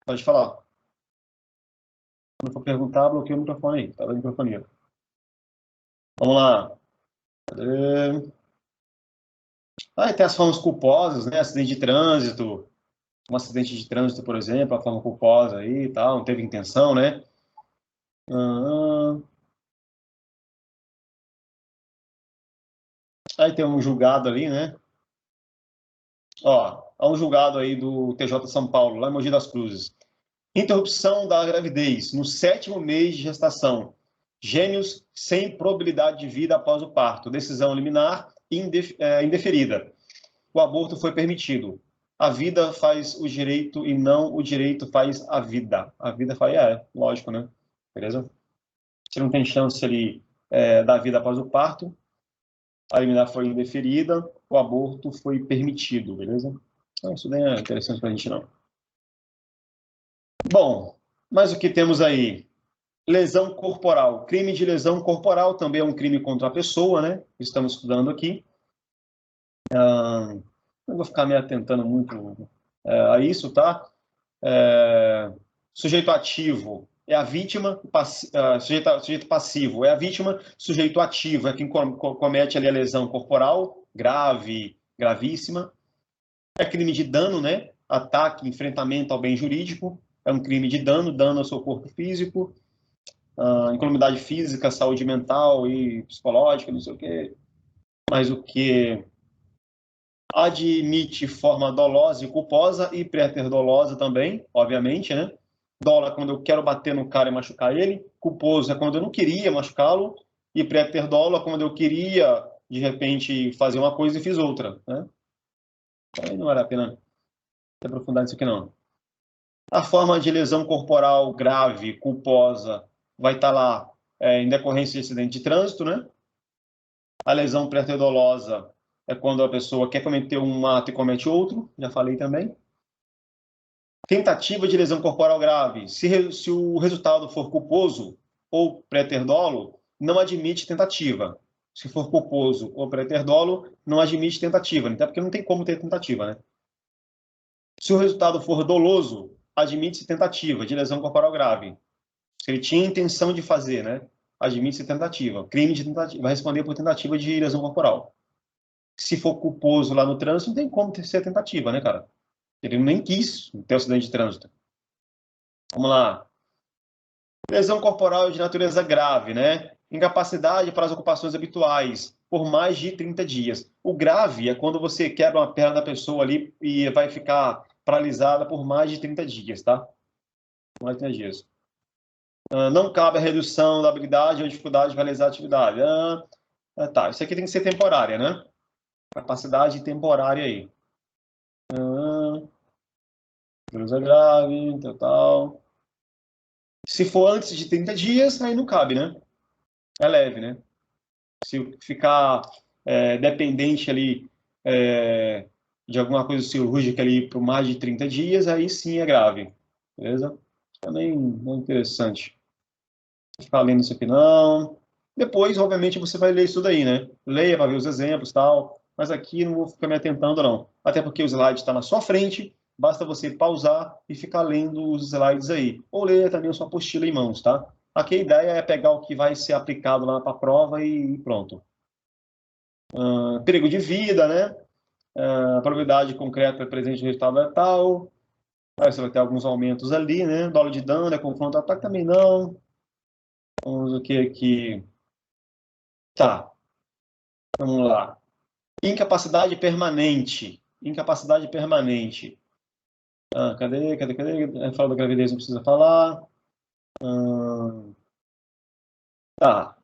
B: Pode falar. Quando for perguntar, bloqueia o microfone aí. Tá dando microfone. Vamos lá. Ah, tem as formas culposas, né? Acidente de trânsito. Um acidente de trânsito, por exemplo, a forma culposa aí e tal, não teve intenção, né? Aí tem um julgado ali, né? Ó, há um julgado aí do TJ São Paulo, lá em Mogi das Cruzes. Interrupção da gravidez no 7º mês de gestação. Gêmeos sem probabilidade de vida após o parto. Decisão liminar indeferida. O aborto foi permitido. A vida faz o direito e não o direito faz a vida. A vida faz, lógico, né? Beleza? Se não tem chance ali da vida após o parto, a liminar foi indeferida, o aborto foi permitido, beleza? Então, isso nem é interessante para a gente, não. Bom, mas o que temos aí? Lesão corporal. Crime de lesão corporal também é um crime contra a pessoa, né? Estamos estudando aqui. Não vou ficar me atentando muito a isso, tá? Sujeito ativo é a vítima, sujeito passivo é a vítima, sujeito ativo é quem comete ali a lesão corporal, grave, gravíssima. É crime de dano, né? Ataque, enfrentamento ao bem jurídico, é um crime de dano, dano ao seu corpo físico, incolumidade física, saúde mental e psicológica, não sei o quê. Mas o que admite forma dolosa e culposa e préter-dolosa também, obviamente, né? Dolo é quando eu quero bater no cara e machucar ele, culposo é quando eu não queria machucá-lo, e préter-dolo é quando eu queria, de repente, fazer uma coisa e fiz outra, né? Aí não vale a pena aprofundar nisso aqui, não. A forma de lesão corporal grave, culposa, vai estar lá em decorrência de acidente de trânsito, né? A lesão préter-dolosa é quando a pessoa quer cometer um ato e comete outro, já falei também. Tentativa de lesão corporal grave. Se o resultado for culposo ou préter-dolo, não admite tentativa. Se for culposo ou préter-dolo, não admite tentativa, até porque não tem como ter tentativa, né? Se o resultado for doloso, admite-se tentativa de lesão corporal grave. Se ele tinha intenção de fazer, né? Admite-se tentativa. Crime de tentativa. Vai responder por tentativa de lesão corporal. Se for culposo lá no trânsito, não tem como ser tentativa, né, cara? Ele nem quis ter acidente de trânsito. Vamos lá. Lesão corporal de natureza grave, né? Incapacidade para as ocupações habituais por mais de 30 dias. O grave é quando você quebra uma perna da pessoa ali e vai ficar paralisada por mais de 30 dias, tá? Mais de 30 dias. Não cabe a redução da habilidade ou dificuldade de realizar a atividade. Tá, isso aqui tem que ser temporária, né? Capacidade temporária aí. Natureza grave, total. Se for antes de 30 dias, aí não cabe, né? É leve, né? Se ficar dependente ali de alguma coisa cirúrgica ali por mais de 30 dias, aí sim é grave. Beleza? Também não é interessante. Vou ficar lendo isso aqui não. Depois, obviamente, você vai ler isso daí, né? Leia para ver os exemplos e tal. Mas aqui não vou ficar me atentando, não. Até porque o slide está na sua frente. Basta você pausar e ficar lendo os slides aí. Ou ler também a sua apostila em mãos, tá? Aqui a ideia é pegar o que vai ser aplicado lá para a prova e pronto. Perigo de vida, né? A probabilidade concreta presente no resultado é tal. Aí você vai ter alguns aumentos ali, né? Dolo de dano, confronto ataque também não. Vamos o que aqui? Tá. Vamos lá. Incapacidade permanente. Incapacidade permanente. Cadê? Fala da gravidez, não precisa falar. Tá.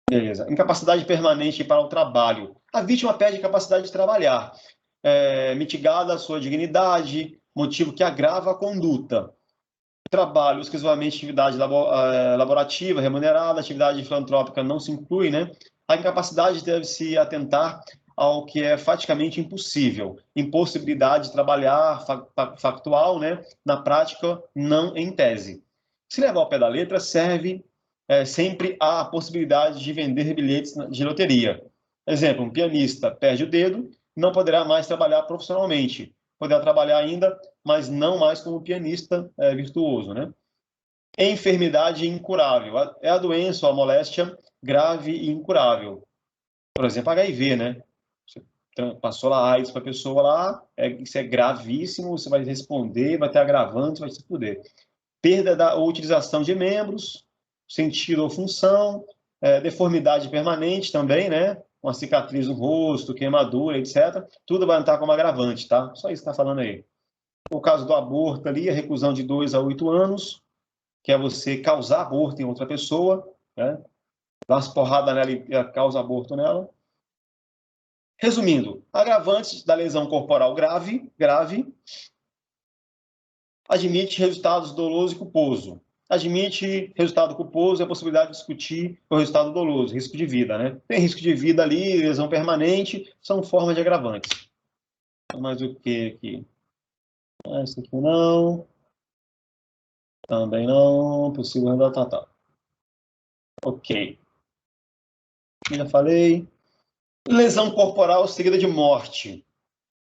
B: Beleza. Incapacidade permanente para o trabalho. A vítima perde a capacidade de trabalhar. Mitigada a sua dignidade, motivo que agrava a conduta. Trabalho exclusivamente atividade laborativa, remunerada, atividade filantrópica não se inclui, né? A incapacidade deve se atentar ao que é faticamente impossível. Impossibilidade de trabalhar, factual, né? Na prática, não em tese. Se levar ao pé da letra, serve sempre a possibilidade de vender bilhetes de loteria. Exemplo, um pianista perde o dedo, não poderá mais trabalhar profissionalmente. Poderá trabalhar ainda, mas não mais como pianista virtuoso, né? Enfermidade incurável. É a doença ou a moléstia grave e incurável. Por exemplo, HIV, né? Você passou lá AIDS para a pessoa lá, isso é gravíssimo, você vai responder, vai ter agravante, vai se fuder. Perda da ou utilização de membros, sentido ou função, deformidade permanente também, né? Uma cicatriz no rosto, queimadura, etc. Tudo vai entrar como agravante, tá? Só isso que está falando aí. O caso do aborto ali, a reclusão de 2 a 8 anos, que é você causar aborto em outra pessoa, né? Dar umas porradas nela e causa aborto nela. Resumindo, agravantes da lesão corporal grave, admite resultados doloso e culposo. Admite resultado culposo e a possibilidade de discutir o resultado doloso, risco de vida, né? Tem risco de vida ali, lesão permanente, são formas de agravantes. Mais o que aqui? Esse aqui não. Também não. Possível tá. Ok. Já falei. Lesão corporal seguida de morte.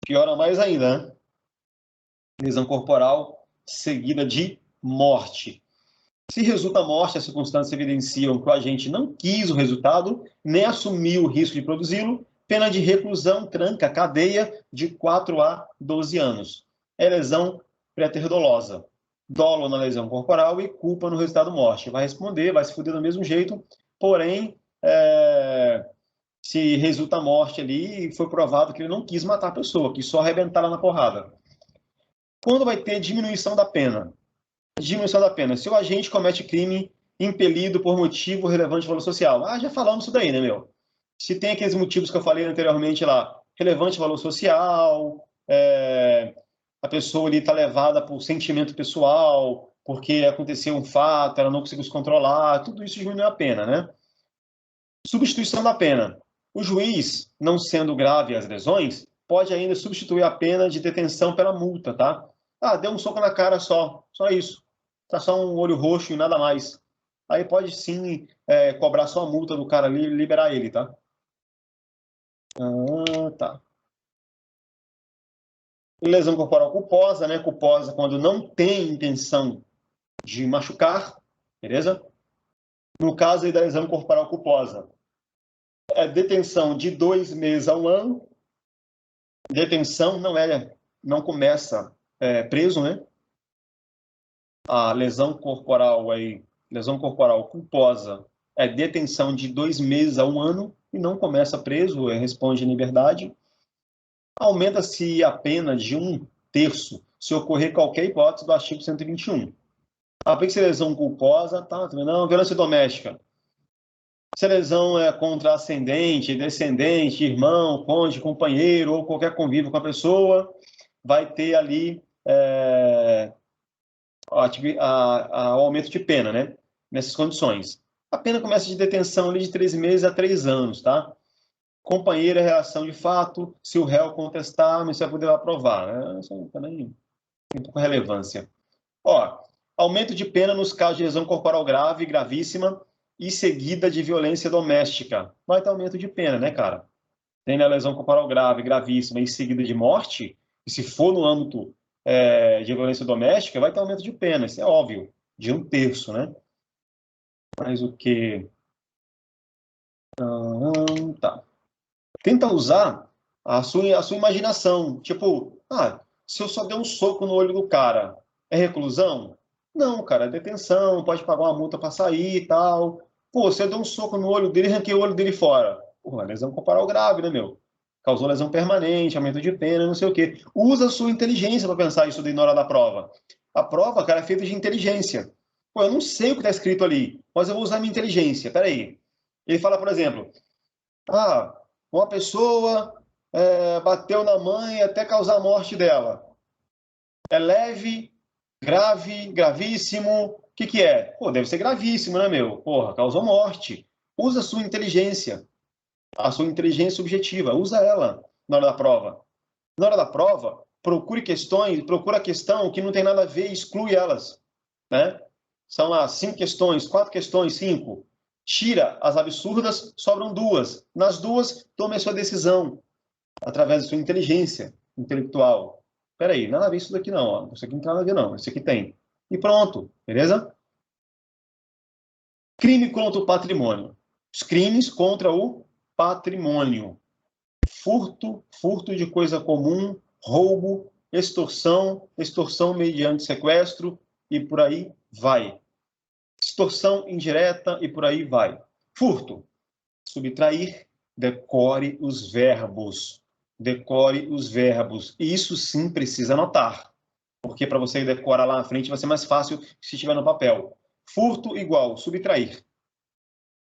B: Piora mais ainda, né? Lesão corporal seguida de morte. Se resulta a morte, as circunstâncias evidenciam que o agente não quis o resultado, nem assumiu o risco de produzi-lo, pena de reclusão, tranca, cadeia de 4 a 12 anos. É lesão pré-dolosa. Dolo na lesão corporal e culpa no resultado morte. Vai responder, vai se fuder do mesmo jeito, porém, se resulta a morte ali, foi provado que ele não quis matar a pessoa, quis só arrebentar ela na porrada. Quando vai ter diminuição da pena? Diminuição da pena. Se o agente comete crime impelido por motivo relevante de valor social. Já falamos isso daí, né, meu? Se tem aqueles motivos que eu falei anteriormente lá, relevante valor social, a pessoa ali está levada por sentimento pessoal, porque aconteceu um fato, ela não conseguiu se controlar, tudo isso diminui a pena, né? Substituição da pena. O juiz, não sendo grave as lesões, pode ainda substituir a pena de detenção pela multa, tá? Deu um soco na cara só isso. Tá só um olho roxo e nada mais. Aí pode sim cobrar só a multa do cara ali e liberar ele, tá? Tá. Lesão corporal culposa, né? Culposa quando não tem intenção de machucar, beleza? No caso aí da lesão corporal culposa, detenção de 2 meses a 1 ano. Detenção não começa preso, né? A lesão corporal culposa é detenção de 2 meses a 1 ano e não começa preso, responde em liberdade. Aumenta-se a pena de 1/3 se ocorrer qualquer hipótese do artigo 121. Aplica-se lesão culposa, tá? Não, violência doméstica. Se a lesão é contra ascendente, descendente, irmão, cônjuge, companheiro ou qualquer convívio com a pessoa, vai ter ali o aumento de pena, né? Nessas condições. A pena começa de detenção ali de 3 meses a 3 anos, tá? Companheiro é reação de fato, se o réu contestar, mas você vai poder aprovar, né? Isso também tem pouca relevância. Aumento de pena nos casos de lesão corporal grave, gravíssima, e seguida de violência doméstica. Vai ter aumento de pena, né, cara? Tem a lesão corporal grave, gravíssima, e seguida de morte, e se for no âmbito de violência doméstica, vai ter aumento de pena, isso é óbvio, de 1/3, né? Mas o que? Tá. Tenta usar a sua imaginação. Tipo, se eu só der um soco no olho do cara, é reclusão? Não, cara, é detenção, pode pagar uma multa para sair e tal. Pô, se eu der um soco no olho dele, arranquei o olho dele fora. Pô, lesão corporal grave, né, meu? causou lesão permanente, aumento de pena, não sei o quê. Usa a sua inteligência para pensar isso daí na hora da prova. A prova, cara, é feita de inteligência. Pô, eu não sei o que está escrito ali, mas eu vou usar a minha inteligência. Peraí. Ele fala, por exemplo, uma pessoa bateu na mãe até causar a morte dela. É leve, grave, gravíssimo. O que é? Pô, deve ser gravíssimo, né, meu? Porra, causou morte. Usa a sua inteligência subjetiva, usa ela na hora da prova. Na hora da prova, procura a questão que não tem nada a ver e exclui elas, né? São lá 5 questões, 4 questões, 5. Tira as absurdas, sobram 2. Nas 2, tome a sua decisão através da sua inteligência intelectual. Peraí, nada a ver isso daqui não, ó. Isso aqui não tem nada a ver não, isso aqui tem. E pronto, beleza? Crime contra o patrimônio. Os crimes contra o patrimônio. Furto de coisa comum, roubo, extorsão mediante sequestro e por aí vai. Extorsão indireta e por aí vai. Furto, subtrair, decore os verbos. Decore os verbos. E isso sim precisa anotar, porque para você decorar lá na frente vai ser mais fácil se estiver no papel. Furto igual subtrair.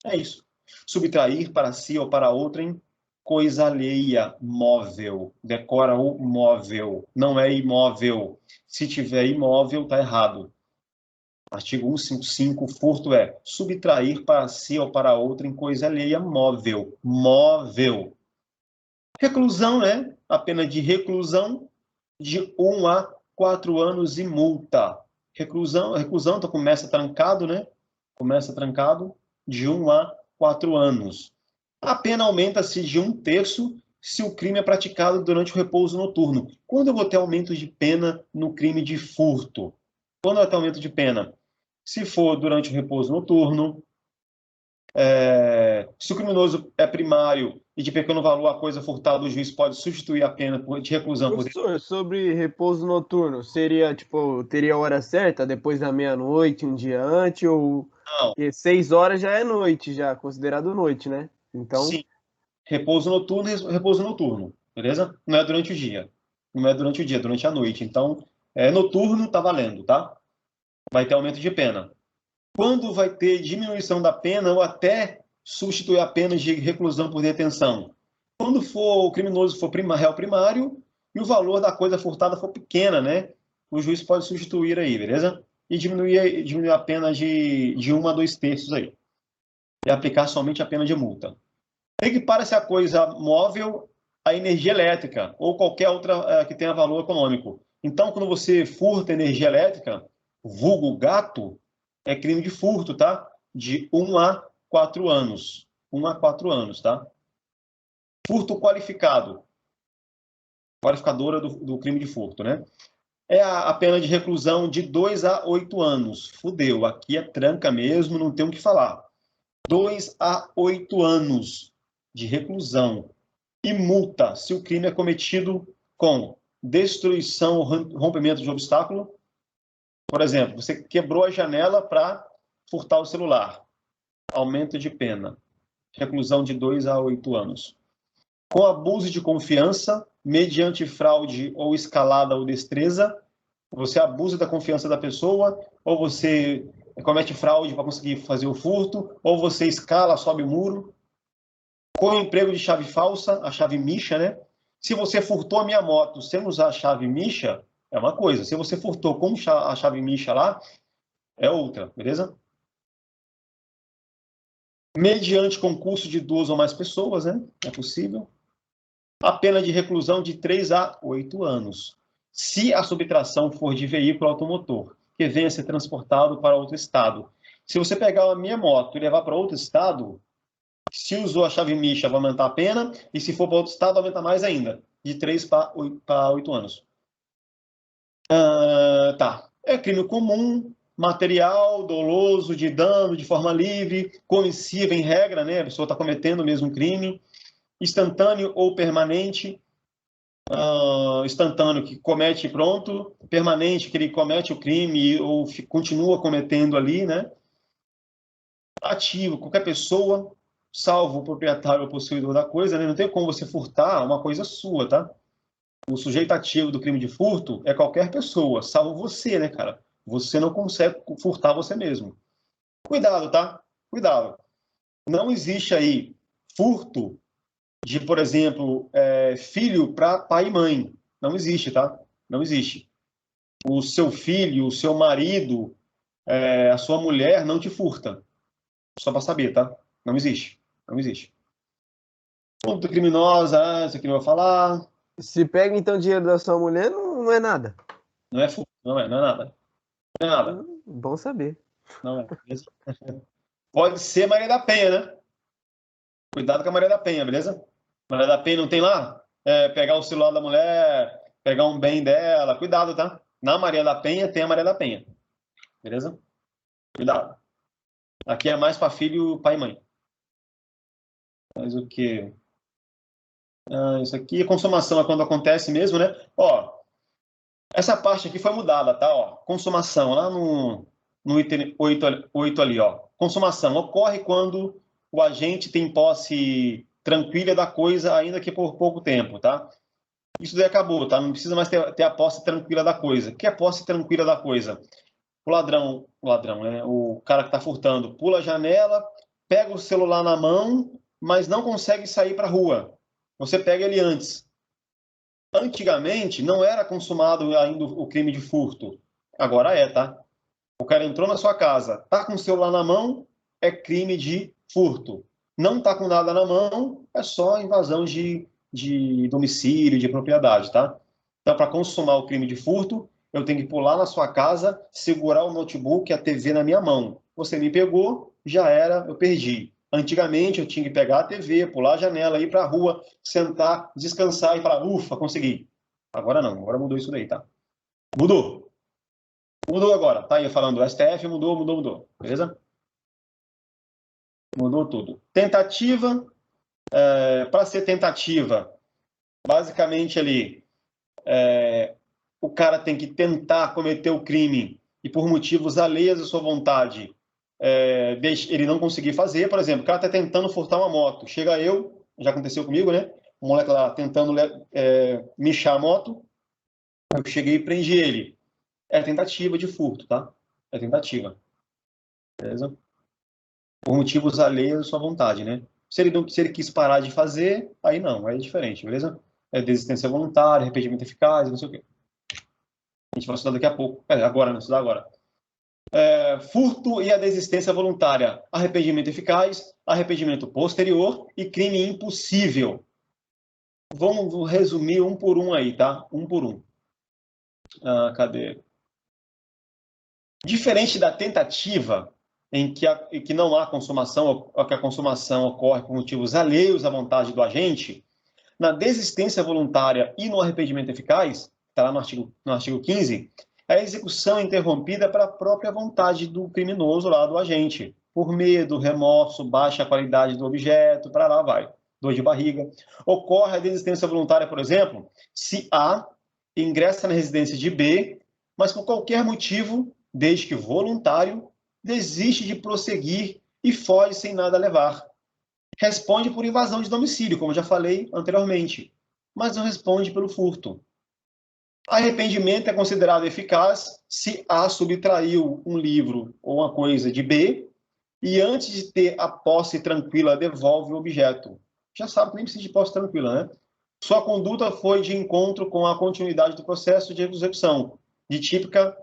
B: É isso. Subtrair para si ou para outrem coisa alheia, móvel. Decora o móvel. Não é imóvel. Se tiver imóvel, está errado. Artigo 155, furto é subtrair para si ou para outrem coisa alheia, móvel. Móvel. Reclusão, né? A pena de reclusão de 1 a 4 anos e multa. Reclusão, então começa trancado, né? Começa trancado de 1 a 4 anos. A pena aumenta-se de 1/3 se o crime é praticado durante o repouso noturno. Quando eu vou ter aumento de pena no crime de furto? Quando vai ter aumento de pena? Se for durante o repouso noturno, se o criminoso é primário e de pequeno valor a coisa furtada, o juiz pode substituir a pena de reclusão por...
A: Professor, sobre repouso noturno, seria, tipo, teria hora certa, depois da meia-noite, um dia antes, ou...
B: Não.
A: Porque 6 horas já é noite, já, considerado noite, né? Então...
B: Sim. Repouso noturno, beleza? Não é durante o dia. Não é durante o dia, é durante a noite. Então, noturno tá valendo, tá? Vai ter aumento de pena. Quando vai ter diminuição da pena ou até substituir a pena de reclusão por detenção? Quando for o criminoso for réu primário e o valor da coisa furtada for pequena, né? O juiz pode substituir aí, beleza? E diminuir a pena de 1 a 2/3 aí. E aplicar somente a pena de multa. Equipara-se a coisa móvel à energia elétrica ou qualquer outra que tenha valor econômico. Então, quando você furta energia elétrica, vulgo gato, é crime de furto, tá? De 1 a 4 anos. 1 a 4 anos, tá? Furto qualificado. Qualificadora do crime de furto, né? É a pena de reclusão de 2 a 8 anos. Fudeu, aqui é tranca mesmo, não tem o que falar. 2 a 8 anos de reclusão e multa se o crime é cometido com destruição ou rompimento de obstáculo. Por exemplo, você quebrou a janela para furtar o celular. Aumento de pena. Reclusão de 2 a 8 anos. Com abuso de confiança, mediante fraude ou escalada ou destreza, você abusa da confiança da pessoa, ou você comete fraude para conseguir fazer o furto, ou você escala, sobe o muro. Com o emprego de chave falsa, a chave micha, né? Se você furtou a minha moto sem usar a chave micha, é uma coisa. Se você furtou com a chave micha lá, é outra, beleza? Mediante concurso de 2 ou mais pessoas, né? É possível. A pena de reclusão de 3 a 8 anos. Se a subtração for de veículo automotor, que venha a ser transportado para outro estado. Se você pegar a minha moto e levar para outro estado, se usou a chave micha, vai aumentar a pena, e se for para outro estado, aumenta mais ainda, de 3 para 8 anos. Tá. É crime comum, material, doloso, de dano, de forma livre, comissiva em regra, né? A pessoa está cometendo o mesmo crime, instantâneo ou permanente. Instantâneo, que comete pronto, permanente, que ele comete o crime ou continua cometendo ali, né? Ativo, qualquer pessoa salvo o proprietário ou possuidor da coisa, né? Não tem como você furtar uma coisa sua, tá? O sujeito ativo do crime de furto é qualquer pessoa, salvo você, né, cara? Você não consegue furtar você mesmo. Cuidado, tá? Cuidado. Não existe aí furto de, por exemplo, filho para pai e mãe. Não existe, tá? Não existe. O seu filho, o seu marido, a sua mulher não te furta. Só para saber, tá? Não existe. Não existe. Conduta criminosa, isso aqui não vou falar.
A: Se pega então dinheiro da sua mulher, não é nada.
B: Não é furto, não é nada. Não é nada.
A: Bom saber.
B: Não é. Pode ser Maria da Penha, né? Cuidado com a Maria da Penha, beleza? Maria da Penha não tem lá? Pegar o celular da mulher, pegar um bem dela. Cuidado, tá? Na Maria da Penha tem a Maria da Penha. Beleza? Cuidado. Aqui é mais para filho, pai e mãe. Mas o que? Isso aqui, a consumação é quando acontece mesmo, né? Ó, essa parte aqui foi mudada, tá? Ó, consumação, lá no item 8 ali, ó. Consumação ocorre quando o agente tem posse tranquila da coisa, ainda que por pouco tempo, tá? Isso daí acabou, tá? Não precisa mais ter a posse tranquila da coisa. O que é posse tranquila da coisa? O ladrão, né? O cara que tá furtando pula a janela, pega o celular na mão, mas não consegue sair para a rua. Você pega ele antes. Antigamente, não era consumado ainda o crime de furto. Agora é, tá? O cara entrou na sua casa, tá com o celular na mão, é crime de furto. Não tá com nada na mão, é só invasão de domicílio, de propriedade, tá? Então, para consumar o crime de furto, eu tenho que pular na sua casa, segurar o notebook e a TV na minha mão. Você me pegou, já era, eu perdi. Antigamente, eu tinha que pegar a TV, pular a janela, ir para a rua, sentar, descansar e falar, ufa, consegui. Agora não, agora mudou isso daí, tá? Mudou. Mudou agora, tá aí falando do STF, mudou, beleza? Mudou tudo. Tentativa, para ser tentativa, basicamente ali, o cara tem que tentar cometer o crime e por motivos alheios à sua vontade, ele não conseguir fazer. Por exemplo, o cara está tentando furtar uma moto. Chega eu, já aconteceu comigo, né? O moleque lá tentando mexer a moto, eu cheguei e prendi ele. É tentativa de furto, tá? É tentativa. Beleza? Por motivos alheios à sua vontade, né? Se ele quis parar de fazer, aí não, aí é diferente, beleza? É desistência voluntária, arrependimento eficaz, não sei o quê. A gente vai estudar daqui a pouco. Agora, não estudar agora. Furto e a desistência voluntária. Arrependimento eficaz, arrependimento posterior e crime impossível. Vamos resumir um por um aí, tá? Um por um. Cadê? Diferente da tentativa, em que não há consumação, ou que a consumação ocorre por motivos alheios à vontade do agente, na desistência voluntária e no arrependimento eficaz, está lá no artigo 15, a execução é interrompida pela própria vontade do criminoso lá, do agente, por medo, remorso, baixa qualidade do objeto, para lá vai, dor de barriga. Ocorre a desistência voluntária, por exemplo, se A ingressa na residência de B, mas por qualquer motivo, desde que voluntário, desiste de prosseguir e foge sem nada a levar. Responde por invasão de domicílio, como já falei anteriormente, mas não responde pelo furto. Arrependimento é considerado eficaz se A subtraiu um livro ou uma coisa de B e antes de ter a posse tranquila devolve o objeto. Já sabe que nem precisa de posse tranquila, né? Sua conduta foi de encontro com a continuidade do processo de execução, de típica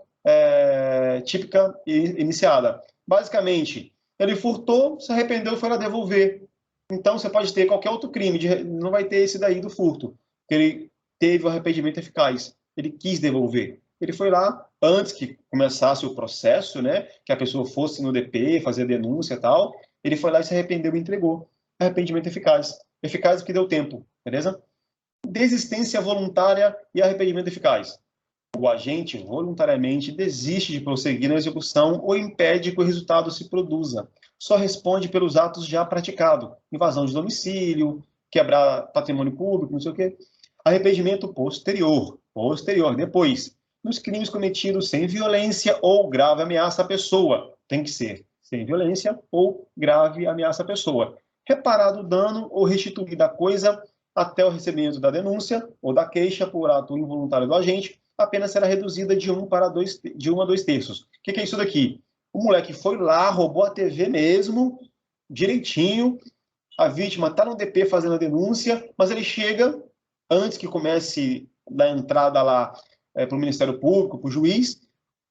B: iniciada. Basicamente, ele furtou, se arrependeu e foi lá devolver. Então, você pode ter qualquer outro crime, não vai ter esse daí do furto. Ele teve o arrependimento eficaz. Ele quis devolver. Ele foi lá, antes que começasse o processo, né, que a pessoa fosse no DP, fazer a denúncia e tal, ele foi lá e se arrependeu e entregou. Arrependimento eficaz. Eficaz porque deu tempo, beleza? Desistência voluntária e arrependimento eficaz. O agente voluntariamente desiste de prosseguir na execução ou impede que o resultado se produza. Só responde pelos atos já praticados. Invasão de domicílio, quebrar patrimônio público, não sei o quê. Arrependimento posterior. Depois, nos crimes cometidos sem violência ou grave ameaça à pessoa. Tem que ser sem violência ou grave ameaça à pessoa. reparado o dano ou restituída a coisa até o recebimento da denúncia ou da queixa por ato involuntário do agente, a pena será reduzida de 1 a 2 terços. O que é isso daqui? O moleque foi lá, roubou a TV mesmo, direitinho, a vítima está no DP fazendo a denúncia, mas ele chega, antes que comece da entrada lá para o Ministério Público, para o juiz,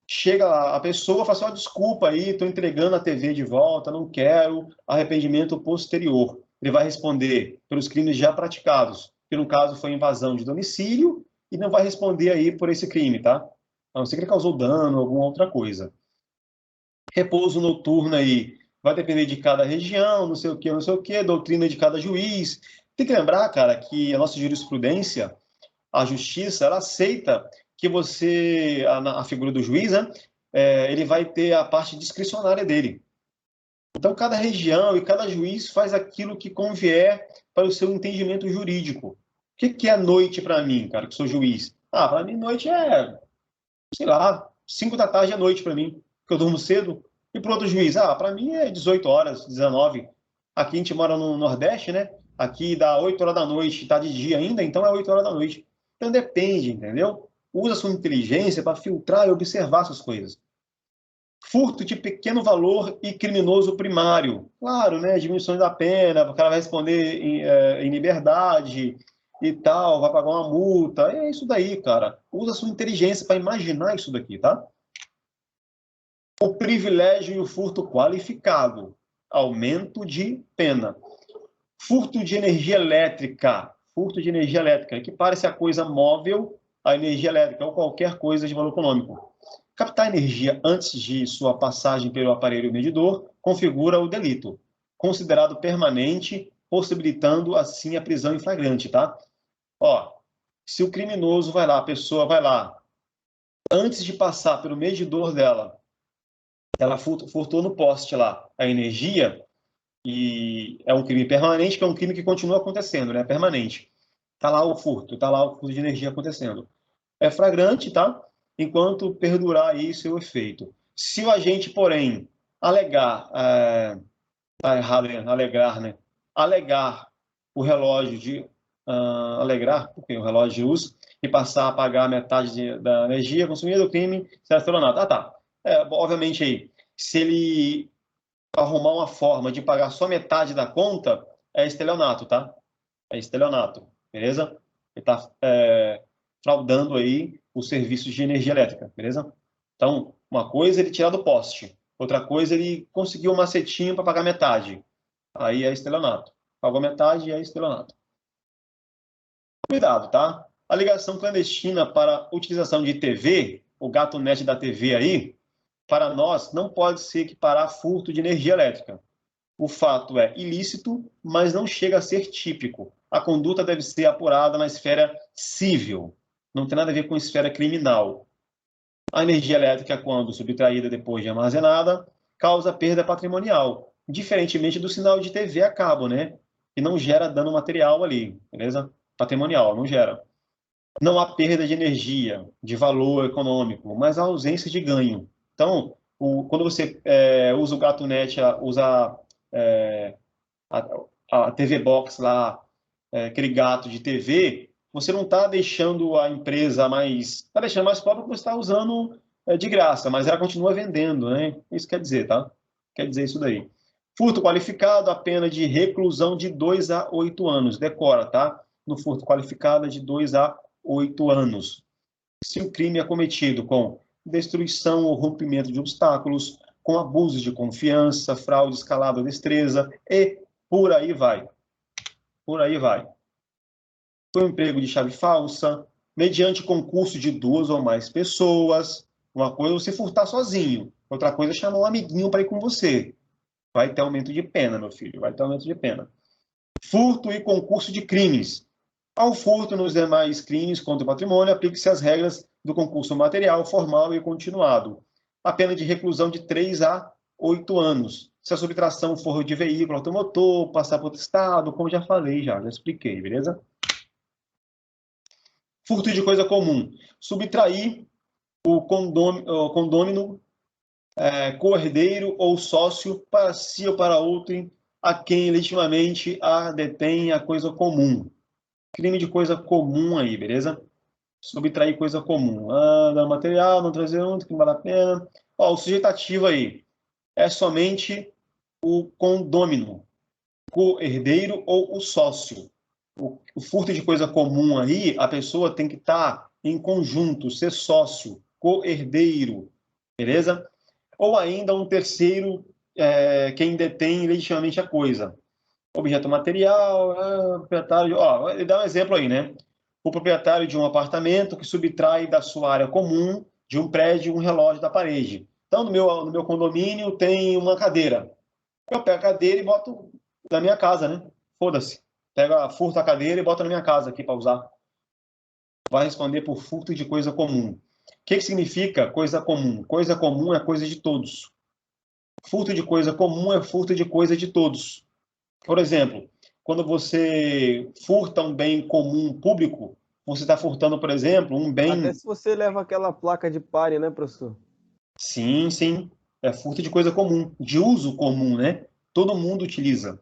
B: chega lá, a pessoa fala assim, desculpa aí, estou entregando a TV de volta, não quero, arrependimento posterior. Ele vai responder pelos crimes já praticados, que no caso foi invasão de domicílio, e não vai responder aí por esse crime, tá? A não ser que ele causou dano, alguma outra coisa. Repouso noturno aí, vai depender de cada região, não sei o que, doutrina de cada juiz. Tem que lembrar, cara, que a nossa jurisprudência, a justiça, ela aceita que você, a figura do juiz, né, ele vai ter a parte discricionária dele. Então, cada região e cada juiz faz aquilo que convier para o seu entendimento jurídico. O que é noite para mim, cara, que sou juiz? Para mim, noite é, sei lá, 5 da tarde é noite para mim, porque eu durmo cedo. E para outro juiz, para mim é 18 horas, 19. Aqui a gente mora no Nordeste, né? Aqui dá 8 horas da noite, está de dia ainda, então é 8 horas da noite. Então depende, entendeu? Usa sua inteligência para filtrar e observar essas coisas. Furto de pequeno valor e criminoso primário. Claro, né? Diminuição da pena, o cara vai responder em liberdade e tal, vai pagar uma multa. É isso daí, cara. Usa sua inteligência para imaginar isso daqui, tá? O privilégio e o furto qualificado. Aumento de pena. Furto de energia elétrica. Furto de energia elétrica. Equipara-se a coisa móvel à energia elétrica ou qualquer coisa de valor econômico. Captar energia antes de sua passagem pelo aparelho medidor configura o delito, considerado permanente, possibilitando assim a prisão em flagrante, tá? Se o criminoso vai lá, a pessoa vai lá, antes de passar pelo medidor dela, ela furtou no poste lá a energia, e é um crime permanente, que é um crime que continua acontecendo, né? Permanente. Tá lá o furto de energia acontecendo. É flagrante, tá? Enquanto perdurar aí seu efeito. Se o agente, porém, alegar, tá errado, né? Alegar, né? Alegar o relógio de alegrar, porque o relógio de uso, e passar a pagar metade da energia consumida do crime, será estelionato. Tá. Obviamente aí, se ele arrumar uma forma de pagar só metade da conta, é estelionato, tá? É estelionato, beleza? Ele tá fraudando aí os serviços de energia elétrica, beleza? Então, uma coisa é ele tirar do poste, outra coisa é ele conseguir um macetinho para pagar metade. Aí é estelionato. Pagou metade e é estelionato. Cuidado, tá? A ligação clandestina para utilização de TV, o gato net da TV aí, para nós não pode se equiparar a furto de energia elétrica. O fato é ilícito, mas não chega a ser típico. A conduta deve ser apurada na esfera civil. Não tem nada a ver com esfera criminal. A energia elétrica, quando subtraída depois de armazenada, causa perda patrimonial, diferentemente do sinal de TV a cabo, né? Que não gera dano material ali, beleza? Patrimonial, não gera. Não há perda de energia, de valor econômico, mas há ausência de ganho. Então, quando você usa o GatoNet, usa a TV Box lá, aquele gato de TV, você não está deixando a empresa mais... Está deixando mais pobre porque você está usando de graça, mas ela continua vendendo, né? Isso quer dizer, tá? Quer dizer isso daí. Furto qualificado, a pena de reclusão de 2 a 8 anos. Decora, tá? No furto qualificado é de 2 a 8 anos. Se o crime é cometido com destruição ou rompimento de obstáculos, com abuso de confiança, fraude escalada ou destreza, e por aí vai. Por aí vai. Foi um emprego de chave falsa, mediante concurso de 2 ou mais pessoas. Uma coisa é você furtar sozinho, outra coisa é chamar um amiguinho para ir com você. Vai ter aumento de pena, meu filho, vai ter aumento de pena. Furto e concurso de crimes. Ao furto nos demais crimes contra o patrimônio, aplique-se as regras do concurso material, formal e continuado. A pena de reclusão de 3 a 8 anos. Se a subtração for de veículo automotor, passar por outro estado, como já falei, já expliquei, beleza? Furto de coisa comum. Subtrair o condômino, co-herdeiro ou sócio para si ou para outro a quem legitimamente a detém a coisa comum. Crime de coisa comum aí, beleza? Subtrair coisa comum. Dano material, não trazer um, que não vale a pena. Ó, o sujeito ativo aí é somente o condômino, co-herdeiro ou o sócio. O furto de coisa comum aí, a pessoa tem que estar em conjunto, ser sócio, co-herdeiro, beleza? Ou ainda um terceiro, quem detém legitimamente a coisa. Objeto material, proprietário. Ó, ele dá um exemplo aí, né? O proprietário de um apartamento que subtrai da sua área comum de um prédio um relógio da parede. Então, no meu condomínio tem uma cadeira. Eu pego a cadeira e boto na minha casa, né? Foda-se. Pega, furta a cadeira e bota na minha casa aqui para usar. Vai responder por furto de coisa comum. O que significa coisa comum? Coisa comum é coisa de todos. Furto de coisa comum é furto de coisa de todos. Por exemplo, quando você furta um bem comum público, você está furtando, por exemplo, um
A: Até
B: bem.
A: se você leva aquela placa de pare, né, professor?
B: Sim, sim. É furto de coisa comum, de uso comum, né? Todo mundo utiliza.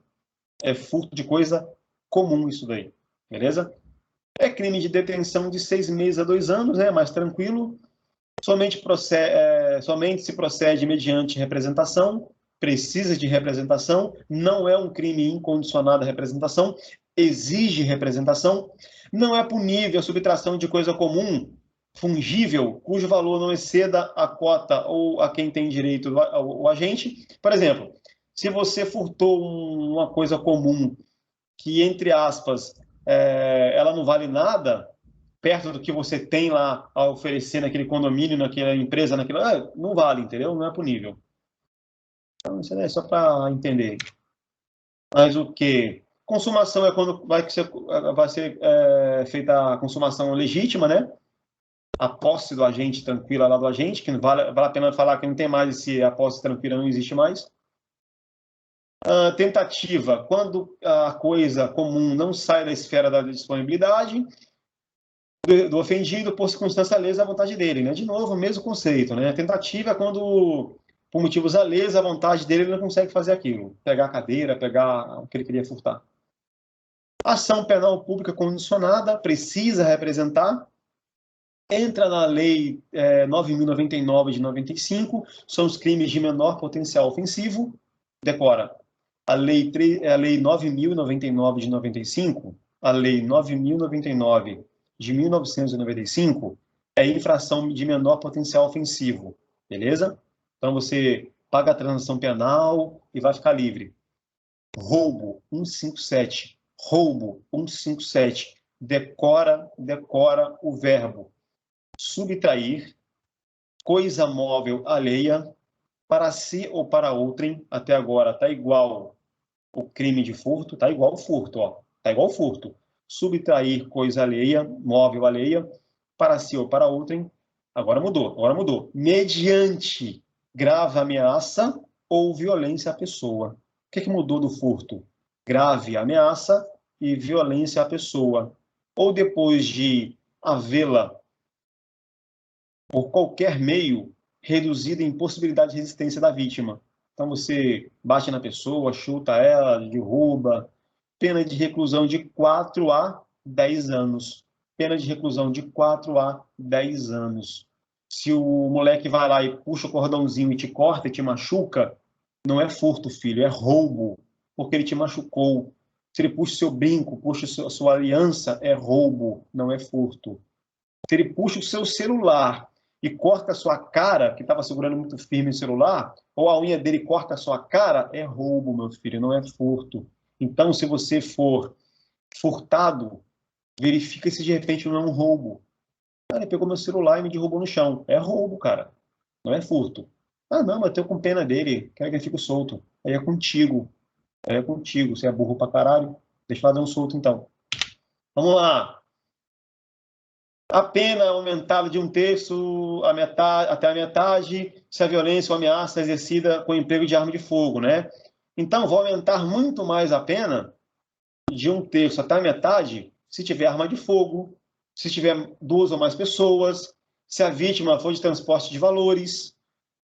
B: É furto de coisa comum isso daí. Beleza? É crime de detenção de 6 meses a 2 anos, né? Mais tranquilo. Somente se procede mediante representação, precisa de representação, não é um crime incondicionado à representação, exige representação, não é punível a subtração de coisa comum, fungível, cujo valor não exceda a cota ou a quem tem direito o agente. Por exemplo, se você furtou uma coisa comum que, entre aspas, ela não vale nada, perto do que você tem lá a oferecer naquele condomínio, naquela empresa, não vale, entendeu? Não é punível. Então, isso é só para entender. Mas o que? Consumação é quando vai ser feita a consumação legítima, né? A posse do agente tranquila lá do agente, que não vale a pena falar que não tem mais esse a posse tranquila, não existe mais. Tentativa, quando a coisa comum não sai da esfera da disponibilidade do ofendido por circunstância lesa à vontade dele, né? De novo, o mesmo conceito, né? A tentativa é quando, por motivos alheios à vontade dele, ele não consegue fazer aquilo. Pegar a cadeira, pegar o que ele queria furtar. Ação penal pública condicionada, precisa representar. Entra na Lei 9.099 de 95, são os crimes de menor potencial ofensivo. Decora. A Lei 9.099 de 95, a Lei 9.099 de 1995 é infração de menor potencial ofensivo, beleza? Então você paga a transação penal e vai ficar livre. Roubo 157, roubo 157, decora o verbo subtrair coisa móvel alheia para si ou para outrem, até agora está igual o crime de furto, está igual o furto, ó. Está igual o furto. Subtrair coisa alheia, móvel alheia, para si ou para outrem, agora mudou. Mediante grave ameaça ou violência à pessoa. O que mudou do furto? Grave ameaça e violência à pessoa. Ou depois de havê-la, por qualquer meio, reduzida em possibilidade de resistência da vítima. Então você bate na pessoa, chuta ela, derruba. Pena de reclusão de 4 a 10 anos. Pena de reclusão de 4 a 10 anos. Se o moleque vai lá e puxa o cordãozinho e te corta e te machuca, não é furto, filho, é roubo, porque ele te machucou. Se ele puxa o seu brinco, puxa a sua aliança, é roubo, não é furto. Se ele puxa o seu celular e corta a sua cara, que estava segurando muito firme o celular, ou a unha dele corta a sua cara, é roubo, meu filho, não é furto. Então, se você for furtado, verifica se de repente não é um roubo. Ah, ele pegou meu celular e me derrubou no chão. É roubo, cara. Não é furto. Ah, não, mas eu tô com pena dele. Quero que ele fique solto. Aí é contigo. Aí é contigo. Você é burro pra caralho. Deixa eu dar um solto, então. Vamos lá. A pena é aumentada de 1/3 até a metade se a violência ou ameaça é exercida com emprego de arma de fogo, né? Então, vou aumentar muito mais a pena de 1/3 até a metade se tiver arma de fogo, se tiver 2 ou mais pessoas, se a vítima for de transporte de valores,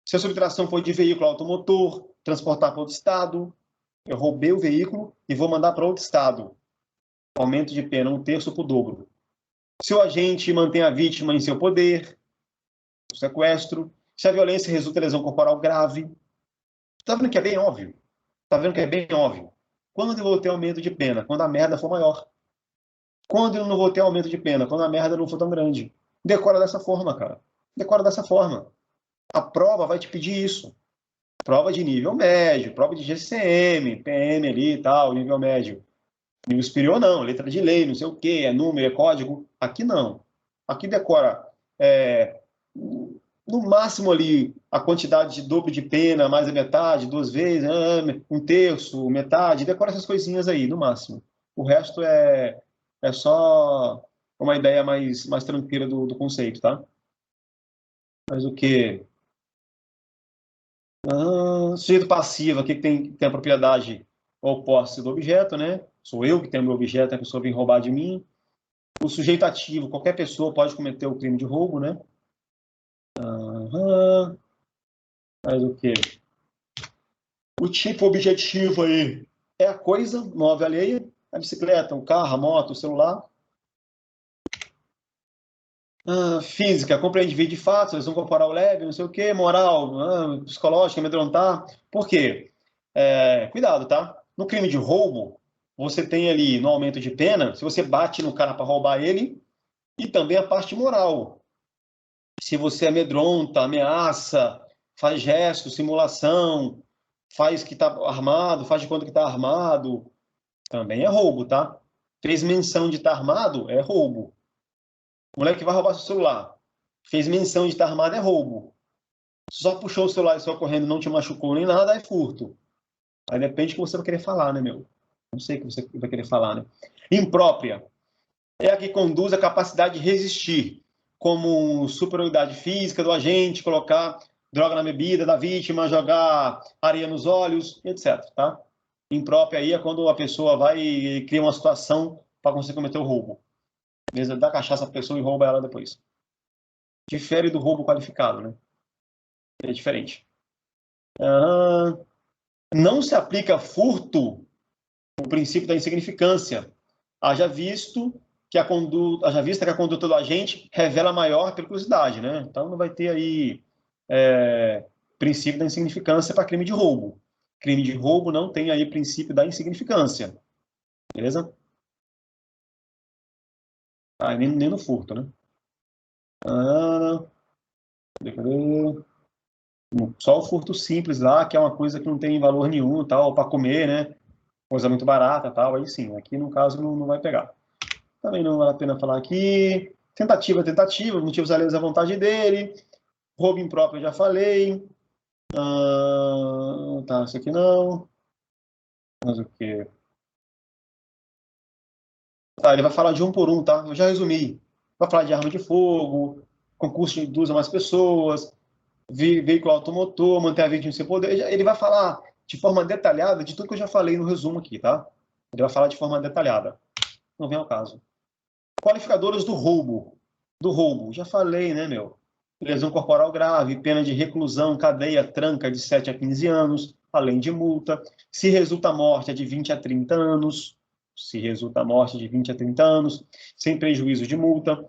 B: se a subtração for de veículo automotor, transportar para outro estado. Eu roubei o veículo e vou mandar para outro estado. Aumento de pena 1/3 para o dobro. Se o agente mantém a vítima em seu poder, o sequestro. Se a violência resulta em lesão corporal grave. Tá vendo que é bem óbvio? Tá vendo que é bem óbvio? Quando eu vou ter aumento de pena? Quando a merda for maior. Quando eu não vou ter aumento de pena? Quando a merda não for tão grande. Decora dessa forma, cara. Decora dessa forma. A prova vai te pedir isso. Prova de nível médio, prova de GCM, PM ali e tal, nível médio. Nível superior não, letra de lei, não sei o quê, é número, é código. Aqui não. Aqui decora no máximo ali a quantidade de dobro de pena, mais a metade, 2 vezes, 1/3, metade, decora essas coisinhas aí, no máximo. O resto é só uma ideia mais tranquila do conceito, tá? Mas o que? Sujeito passivo, aqui que tem a propriedade ou posse do objeto, né? Sou eu que tenho meu objeto, a pessoa vem roubar de mim. O sujeito ativo, qualquer pessoa pode cometer o crime de roubo, né? Mas o quê? O tipo objetivo aí é a coisa móvel alheia, a bicicleta, o carro, a moto, o celular. Física, compreende vídeo de fatos, lesão corporal leve, não sei o quê. Moral, psicológica, amedrontar. Por quê? Cuidado, tá? No crime de roubo, você tem ali, no aumento de pena, se você bate no cara para roubar ele, e também a parte moral. Se você amedronta, ameaça, faz gesto, simulação, faz que está armado, faz de conta que está armado, também é roubo, tá? Fez menção de estar armado, é roubo. O moleque vai roubar seu celular. Fez menção de estar armado, é roubo. Só puxou o celular e saiu correndo, não te machucou nem nada, é furto. Aí depende do que você vai querer falar, né, meu? Não sei o que você vai querer falar, né? Imprópria é a que conduz a capacidade de resistir, como superioridade física do agente, colocar droga na bebida da vítima, jogar areia nos olhos, etc. Tá? Imprópria aí é quando a pessoa vai e cria uma situação para conseguir cometer o roubo. Beleza? Dá cachaça a pessoa e rouba ela depois. Difere do roubo qualificado, né? É diferente. Não se aplica furto o princípio da insignificância. Haja visto que a conduta do agente revela maior periculosidade, né? Então não vai ter aí princípio da insignificância para crime de roubo. Crime de roubo não tem aí princípio da insignificância. Beleza? Nem no furto, né? Cadê? Só o furto simples lá, que é uma coisa que não tem valor nenhum, tal, para comer, né? Coisa muito barata, tal, aí sim. Aqui, no caso, não vai pegar. Também não vale a pena falar aqui. Tentativa, motivos alheios à vontade dele. Roubo impróprio, eu já falei. Tá, isso aqui não. Mas o quê? Tá, ele vai falar de um por um, tá? Eu já resumi. Vai falar de arma de fogo, concurso de 2 ou mais pessoas, veículo automotor, manter a vítima em seu poder. Ele vai falar de forma detalhada de tudo que eu já falei no resumo aqui, tá? Ele vai falar de forma detalhada. Não vem ao caso. Qualificadores do roubo. Do roubo. Já falei, né, meu? Lesão corporal grave, pena de reclusão, cadeia, tranca de 7 a 15 anos, além de multa. Se resulta a morte, é de 20 a 30 anos. Se resulta a morte, de 20 a 30 anos, sem prejuízo de multa.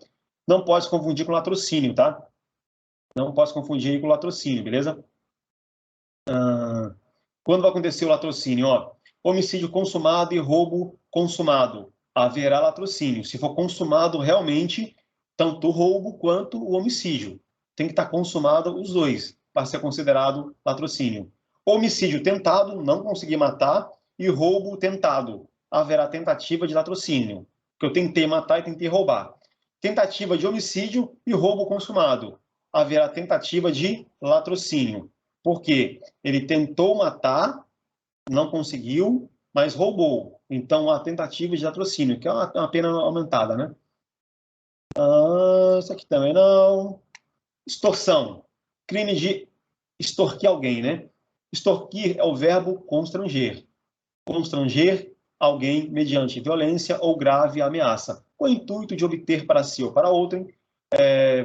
B: Não pode se confundir com latrocínio, tá? Não pode se confundir com latrocínio, beleza? Quando vai acontecer o latrocínio? Ó, homicídio consumado e roubo consumado. Haverá latrocínio. Se for consumado realmente, tanto o roubo quanto o homicídio. Tem que estar consumado os dois para ser considerado latrocínio. Homicídio tentado, não conseguir matar, e roubo tentado. Haverá tentativa de latrocínio. Porque eu tentei matar e tentei roubar. Tentativa de homicídio e roubo consumado. Haverá tentativa de latrocínio. Por quê? Ele tentou matar, não conseguiu, mas roubou. Então, a tentativa de latrocínio, que é uma pena aumentada, né? Isso aqui também não. Extorsão. Crime de extorquir alguém, né? Extorquir é o verbo constranger. Constranger alguém mediante violência ou grave ameaça, com o intuito de obter para si ou para outrem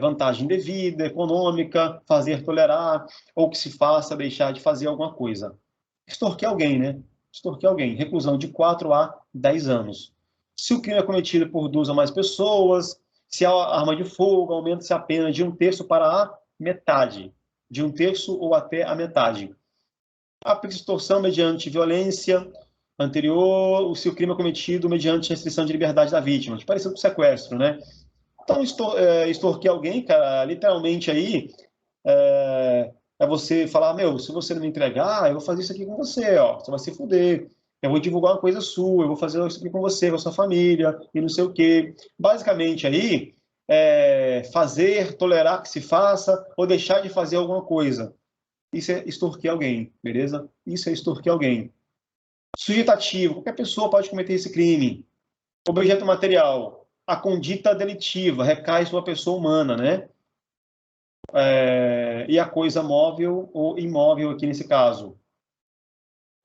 B: vantagem indevida, econômica, fazer tolerar, ou que se faça deixar de fazer alguma coisa. Extorquir alguém, né? extorquir alguém. Reclusão de 4 a 10 anos. Se o crime é cometido por 2 ou mais pessoas, se há arma de fogo, aumenta-se a pena de 1/3 para a metade. De 1/3 ou até a metade. Aplica-se extorsão mediante violência anterior, se o crime é cometido mediante restrição de liberdade da vítima. Parecido com sequestro, né? Então, extorquir alguém, cara, literalmente aí, é você falar, meu, se você não me entregar, eu vou fazer isso aqui com você, ó, você vai se fuder, eu vou divulgar uma coisa sua, eu vou fazer isso aqui com você, com a sua família, e não sei o quê. Basicamente aí, fazer, tolerar que se faça, ou deixar de fazer alguma coisa. Isso é extorquir alguém, beleza? Isso é extorquir alguém. Sujeitativo, qualquer pessoa pode cometer esse crime. Objeto material, a condita delitiva recai sobre a pessoa humana, né? E a coisa móvel ou imóvel aqui nesse caso.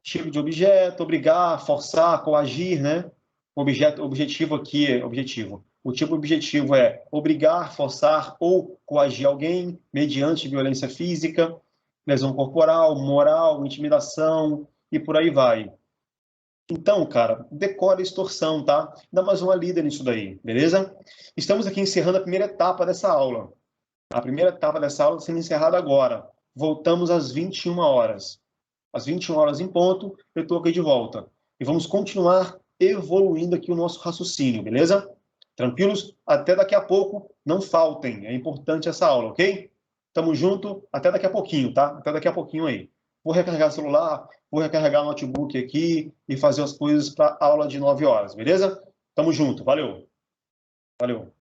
B: Tipo de objeto, obrigar, forçar, coagir, né? Objetivo aqui é objetivo. O tipo objetivo é obrigar, forçar ou coagir alguém mediante violência física, lesão corporal, moral, intimidação e por aí vai. Então, cara, decora a extorsão, tá? Dá mais uma lida nisso daí, beleza? Estamos aqui encerrando a primeira etapa dessa aula. A primeira etapa dessa aula está sendo encerrada agora. Voltamos às 21 horas. Às 21 horas em ponto, eu estou aqui de volta. E vamos continuar evoluindo aqui o nosso raciocínio, beleza? Tranquilos? Até daqui a pouco. Não faltem. É importante essa aula, ok? Tamo junto. Até daqui a pouquinho, tá? Até daqui a pouquinho aí. Vou recarregar o celular, vou recarregar o notebook aqui e fazer as coisas para a aula de 9 horas, beleza? Tamo junto. Valeu. Valeu.